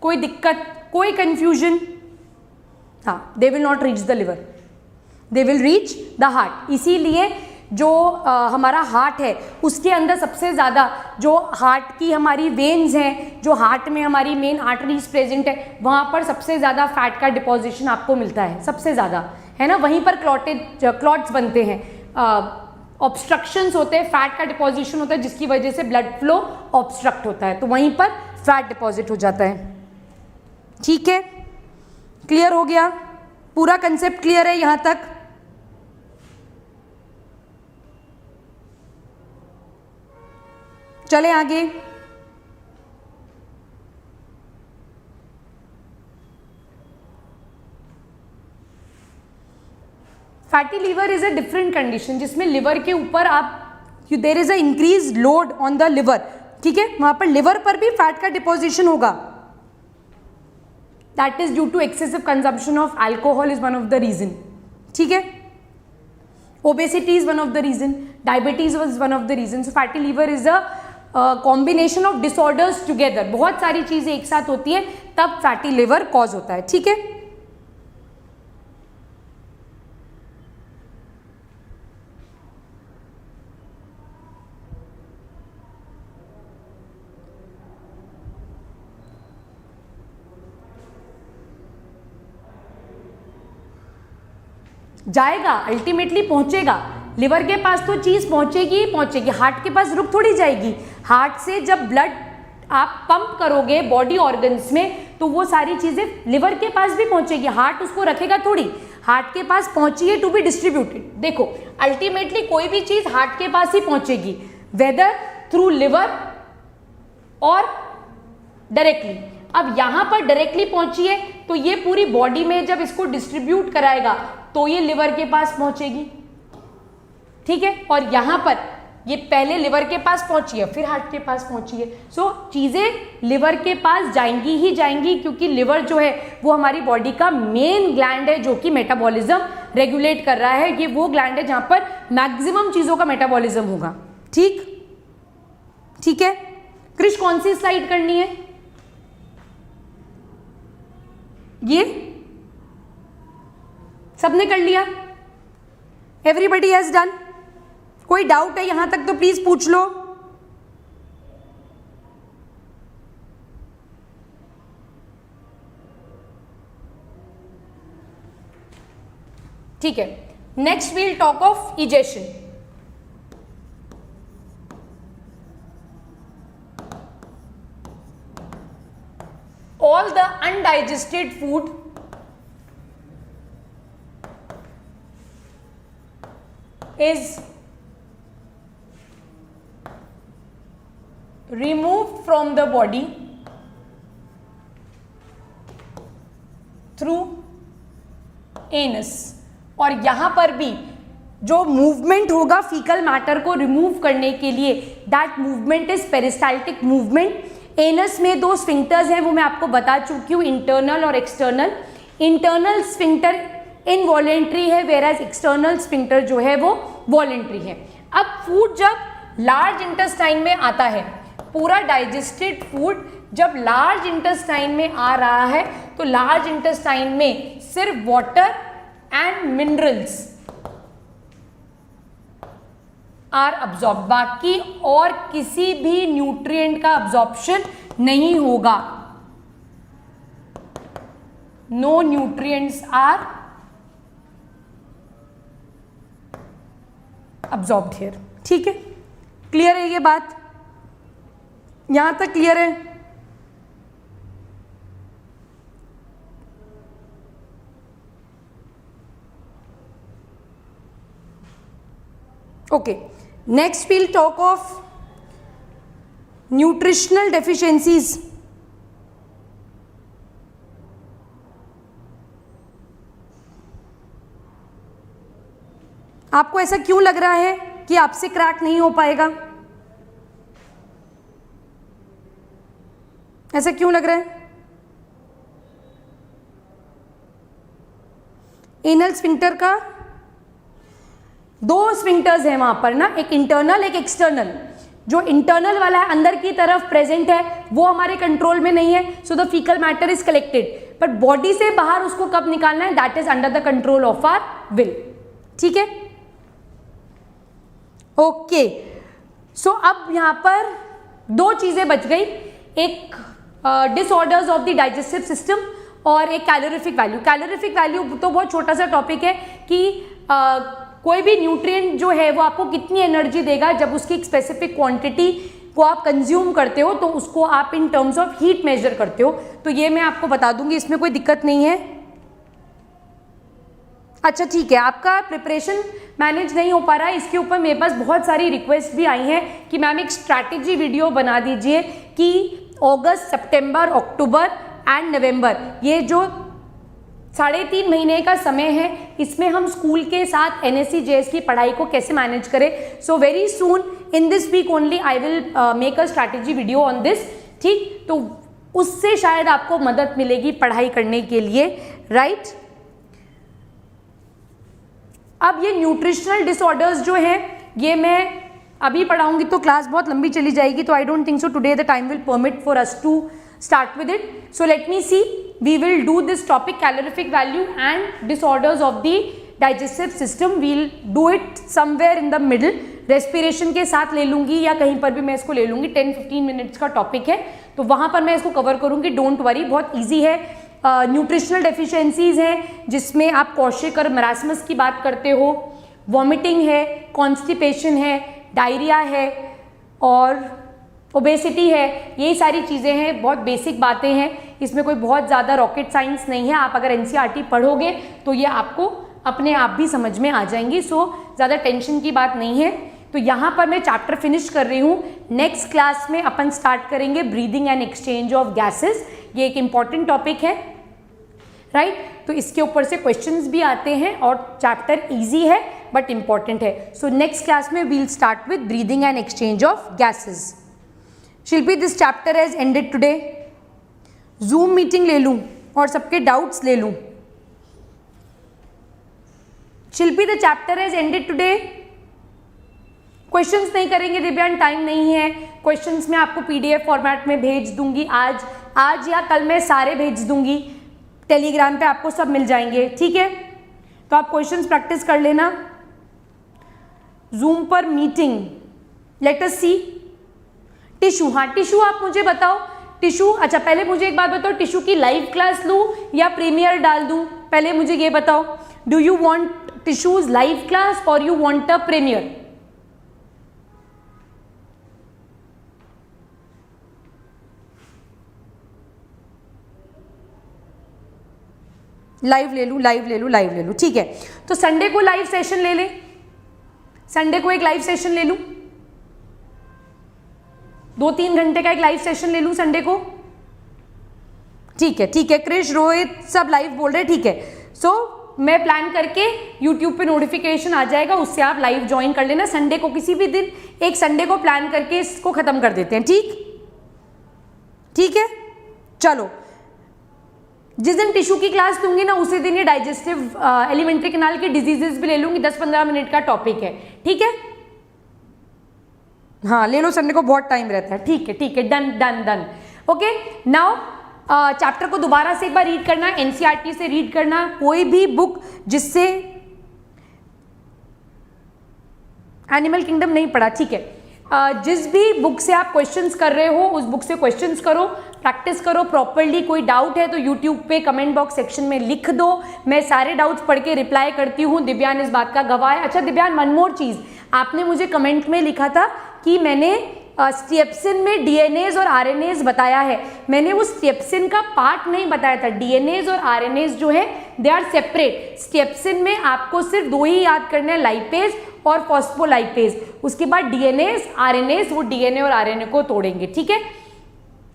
कोई दिक्कत, कोई कंफ्यूजन? हाँ, they will not reach the liver, they will reach the heart. इसीलिए जो हमारा हार्ट है उसके अंदर सबसे ज़्यादा जो हार्ट की हमारी वेन्स हैं, जो हार्ट में हमारी मेन आर्टरीज प्रेजेंट है, वहाँ पर सबसे ज़्यादा फैट का डिपोजिशन आपको मिलता है, सबसे ज़्यादा, है ना। वहीं पर क्लॉट्स बनते हैं, ऑब्स्ट्रक्शंस होते हैं, फैट का डिपोजिशन होता है जिसकी वजह से ब्लड फ्लो ऑब्स्ट्रक्ट होता है, तो वहीं पर फैट डिपॉजिट हो जाता है। ठीक है, क्लियर हो गया? पूरा कंसेप्ट क्लियर है यहां तक? चले आगे। Fatty liver is a different condition जिसमें लिवर के ऊपर आप there is a increase load on the liver. ठीक है, वहां पर लिवर पर भी फैट का डिपोजिशन होगा। That is due to excessive consumption of alcohol is one of the reason. ठीक है, obesity is one of the reason, diabetes is one of the reason. So fatty liver is a combination of disorders together, बहुत सारी चीजें एक साथ होती है तब फैटी लिवर कॉज होता है। ठीक है, जाएगा, अल्टीमेटली पहुंचेगा लिवर के पास, तो चीज पहुंचेगी ही पहुंचेगी, हार्ट के पास रुक थोड़ी जाएगी। हार्ट से जब ब्लड आप पंप करोगे बॉडी ऑर्गन्स में तो वो सारी चीजें लिवर के पास भी पहुंचेगी, हार्ट उसको रखेगा थोड़ी, हार्ट के पास पहुंची है टू बी डिस्ट्रीब्यूटेड। देखो अल्टीमेटली कोई भी चीज हार्ट के पास ही पहुंचेगी, वेदर थ्रू लिवर और डायरेक्टली। अब यहां पर डायरेक्टली पहुंची है तो ये पूरी बॉडी में जब इसको डिस्ट्रीब्यूट कराएगा तो ये लिवर के पास पहुंचेगी। ठीक है, और यहां पर ये पहले लिवर के पास पहुंची है फिर हार्ट के पास पहुंची है। सो चीजें लिवर के पास जाएंगी ही जाएंगी, क्योंकि लिवर जो है वो हमारी बॉडी का मेन ग्लैंड है जो कि मेटाबॉलिज्म रेगुलेट कर रहा है। ये वो ग्लैंड है जहां पर मैक्सिमम चीजों का मेटाबॉलिज्म होगा। ठीक, ठीक है। क्रिश कौन सी स्लाइड करनी है? ये सबने कर लिया? Everybody has done? कोई डाउट है यहां तक तो प्लीज पूछ लो। ठीक है, next we'll talk of egestion. All the undigested food is removed from the body through anus। और यहां पर भी जो मूवमेंट होगा फीकल मैटर को रिमूव करने के लिए, that movement is peristaltic movement. Anus में दो स्फिंक्टर्स हैं, वो मैं आपको बता चुकी हूँ, इंटरनल और एक्सटर्नल। इंटरनल स्फिंक्टर इनवॉलेंट्री है, वेराज एक्सटर्नल स्फिंक्टर जो है वो वॉलेंट्री है। अब फूड जब लार्ज इंटेस्टाइन में आता है, पूरा डाइजेस्टेड फूड जब लार्ज इंटेस्टाइन में आ रहा है तो लार्ज इंटेस्टाइन में सिर्फ water and minerals are absorb, बाकी और किसी भी न्यूट्रिएंट का अब्जॉर्प्शन नहीं होगा। No nutrients are absorbed here. ठीक है, क्लियर है ये बात? यहां तक क्लियर है? Okay, next we'll talk of nutritional deficiencies. आपको ऐसा क्यों लग रहा है कि आपसे क्रैक नहीं हो पाएगा? ऐसा क्यों लग रहा है? एनल स्फिंक्टर का 2 स्फिंक्टर्स हैं वहां पर ना, एक इंटरनल एक एक्सटर्नल. जो इंटरनल वाला है अंदर की तरफ प्रेजेंट है वो हमारे कंट्रोल में नहीं है, so the fecal matter is collected. But body से बाहर उसको कब निकालना है, that is under the control of our will. ठीक है, ओके. सो अब यहां पर 2 चीजें बच गई, एक disorders of the digestive system और एक कैलोरीफिक वैल्यू. कैलोरीफिक वैल्यू तो बहुत छोटा सा टॉपिक है कि कोई भी न्यूट्रिएंट जो है वो आपको कितनी एनर्जी देगा जब उसकी एक स्पेसिफिक क्वांटिटी को आप कंज्यूम करते हो, तो उसको आप in terms of heat measure करते हो. तो ये मैं आपको बता दूंगी, इसमें कोई दिक्कत नहीं है. अच्छा ठीक है, आपका प्रिपरेशन मैनेज नहीं हो पा रहा है, इसके ऊपर मेरे पास बहुत सारी रिक्वेस्ट भी आई हैं कि मैम एक स्ट्रैटेजी वीडियो बना दीजिए कि अगस्त, सितंबर, अक्टूबर एंड नवंबर, ये जो 3.5 महीने का समय है, इसमें हम स्कूल के साथ NSC JS की पढ़ाई को कैसे मैनेज करें. So very soon in this week only I will make a strategy video on this. ठीक, तो उससे शायद आपको मदद मिलेगी पढ़ाई करने के लिए, राइट. अब ये न्यूट्रिशनल डिसऑर्डर्स जो हैं ये मैं अभी पढ़ाऊंगी तो क्लास बहुत लंबी चली जाएगी, तो I don't think so today the time will permit for us to start with it. So let me see, we will do this topic calorific value and disorders of the digestive system. We'll do it somewhere in the middle. Respiration के साथ ले लूँगी या कहीं पर भी मैं इसको ले लूँगी. 10-15 मिनट्स का टॉपिक है तो वहाँ पर मैं इसको कवर करूँगी. डोंट वरी, बहुत ईजी है. न्यूट्रिशनल डेफिशिएंसीज हैं जिसमें आप कौशिक और मरासमस की बात करते हो, वॉमिटिंग है, कॉन्स्टिपेशन है, डायरिया है और ओबेसिटी है. यही सारी चीज़ें हैं, बहुत बेसिक बातें हैं, इसमें कोई बहुत ज़्यादा रॉकेट साइंस नहीं है. आप अगर NCERT पढ़ोगे तो ये आपको अपने आप भी समझ में आ जाएंगी. सो ज़्यादा टेंशन की बात नहीं है. तो यहाँ पर मैं चैप्टर फिनिश कर रही हूँ. नेक्स्ट क्लास में अपन स्टार्ट करेंगे breathing and exchange of gases. ये एक इम्पॉर्टेंट टॉपिक है, राइट. तो इसके ऊपर से क्वेश्चंस भी आते हैं और चैप्टर ईजी है बट इम्पॉर्टेंट है. सो नेक्स्ट क्लास में we'll start with breathing and exchange of gases. Shilpi, this chapter has ended today. Zoom meeting ले लूं और सबके डाउट्स ले लूं. Shilpi, the chapter has ended today. Questions नहीं करेंगे दिव्यांग, टाइम नहीं है. क्वेश्चंस मैं आपको PDF फॉर्मेट में भेज दूंगी. आज या कल मैं सारे भेज दूंगी. टेलीग्राम पे आपको सब मिल जाएंगे, ठीक है. तो आप क्वेश्चंस प्रैक्टिस कर लेना. जूम पर मीटिंग, लेट अस सी. टिशू, हाँ टिशू आप मुझे बताओ. टिशू, अच्छा पहले मुझे एक बात बताओ, टिशू की लाइव क्लास लूँ या प्रीमियर डाल दूँ? पहले मुझे ये बताओ, do you want tissues live class और you want a premiere? Live ले लूँ, लाइव ले लूँ, लाइव ले लूँ, ठीक है. तो संडे को लाइव सेशन ले ले. संडे को एक लाइव सेशन ले लूँ, 2-3 घंटे का एक लाइव सेशन ले लूं संडे को. ठीक है, ठीक है. क्रिश, रोहित सब लाइव बोल रहे हैं, ठीक है. सो मैं प्लान करके यूट्यूब पे नोटिफिकेशन आ जाएगा, उससे आप लाइव ज्वाइन कर लेना. संडे को किसी भी दिन एक संडे को प्लान करके इसको खत्म कर देते हैं, ठीक, ठीक है. चलो, जिस दिन टिश्यू की क्लास दूंगी ना उसी दिन ये डाइजेस्टिव एलिमेंट्री कैनाल की डिजीजेस भी ले लूंगी. 10-15 मिनट का टॉपिक है, ठीक है. हाँ ले लो, संडे को बहुत टाइम रहता है. ठीक है, ठीक है, done done done. Okay, now chapter को दोबारा से एक बार रीड करना. NCERT से रीड करना. कोई भी बुक जिससे एनिमल किंगडम नहीं पढ़ा, ठीक है. जिस भी बुक से आप क्वेश्चंस कर रहे हो उस बुक से क्वेश्चंस करो, प्रैक्टिस करो प्रॉपरली. कोई डाउट है तो यूट्यूब पे कमेंट बॉक्स सेक्शन में लिख दो. मैं सारे डाउट्स पढ़ के रिप्लाई करती हूँ. दिव्यान इस बात का गवाह है. अच्छा दिव्यान, वन मोर चीज़, आपने मुझे कमेंट में लिखा था कि मैंने स्ट्रिप्सिन में डीएनएज और आरएनएज बताया है, मैंने उस स्ट्रिप्सिन का पार्ट नहीं बताया था। डीएनएज और आरएनएज जो है दे आर सेपरेट। स्ट्रिप्सिन में आपको सिर्फ दो ही याद करना है, लाइपेज और फॉस्फोलाइपेज। उसके बाद डीएनएज आरएनएज, वो डीएनए और आरएनए को तोड़ेंगे, ठीक है,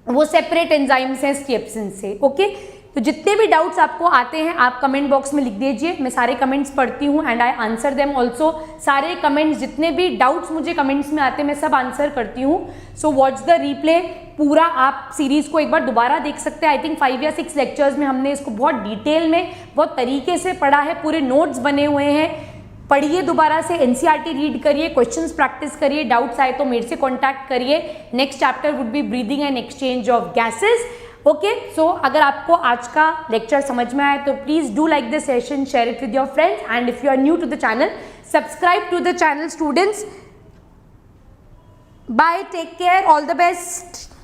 वो सेपरेट एंजाइम्स हैं स्ट्रिप्सिन से। ओके, तो जितने भी डाउट्स आपको आते हैं आप कमेंट बॉक्स में लिख दीजिए, मैं सारे कमेंट्स पढ़ती हूँ and I answer them also. सारे कमेंट्स, जितने भी डाउट्स मुझे कमेंट्स में आते हैं मैं सब आंसर करती हूँ। सो वॉच द रीप्ले, पूरा आप सीरीज को एक बार दोबारा देख सकते हैं। आई थिंक 5 या 6 लेक्चर्स में हमने इसको बहुत डिटेल में, बहुत तरीके से पढ़ा है, पूरे नोट्स बने हुए हैं। पढ़िए दोबारा से, एनसीईआरटी रीड करिए, क्वेश्चंस प्रैक्टिस करिए, डाउट्स आए तो मेरे से कांटेक्ट करिए। Next chapter would be breathing and exchange of gases. Okay, so अगर आपको आज का लेक्चर समझ में आया तो please do like this session, share it with your friends and if you are new to the channel, subscribe to the channel students. Bye, take care, all the best.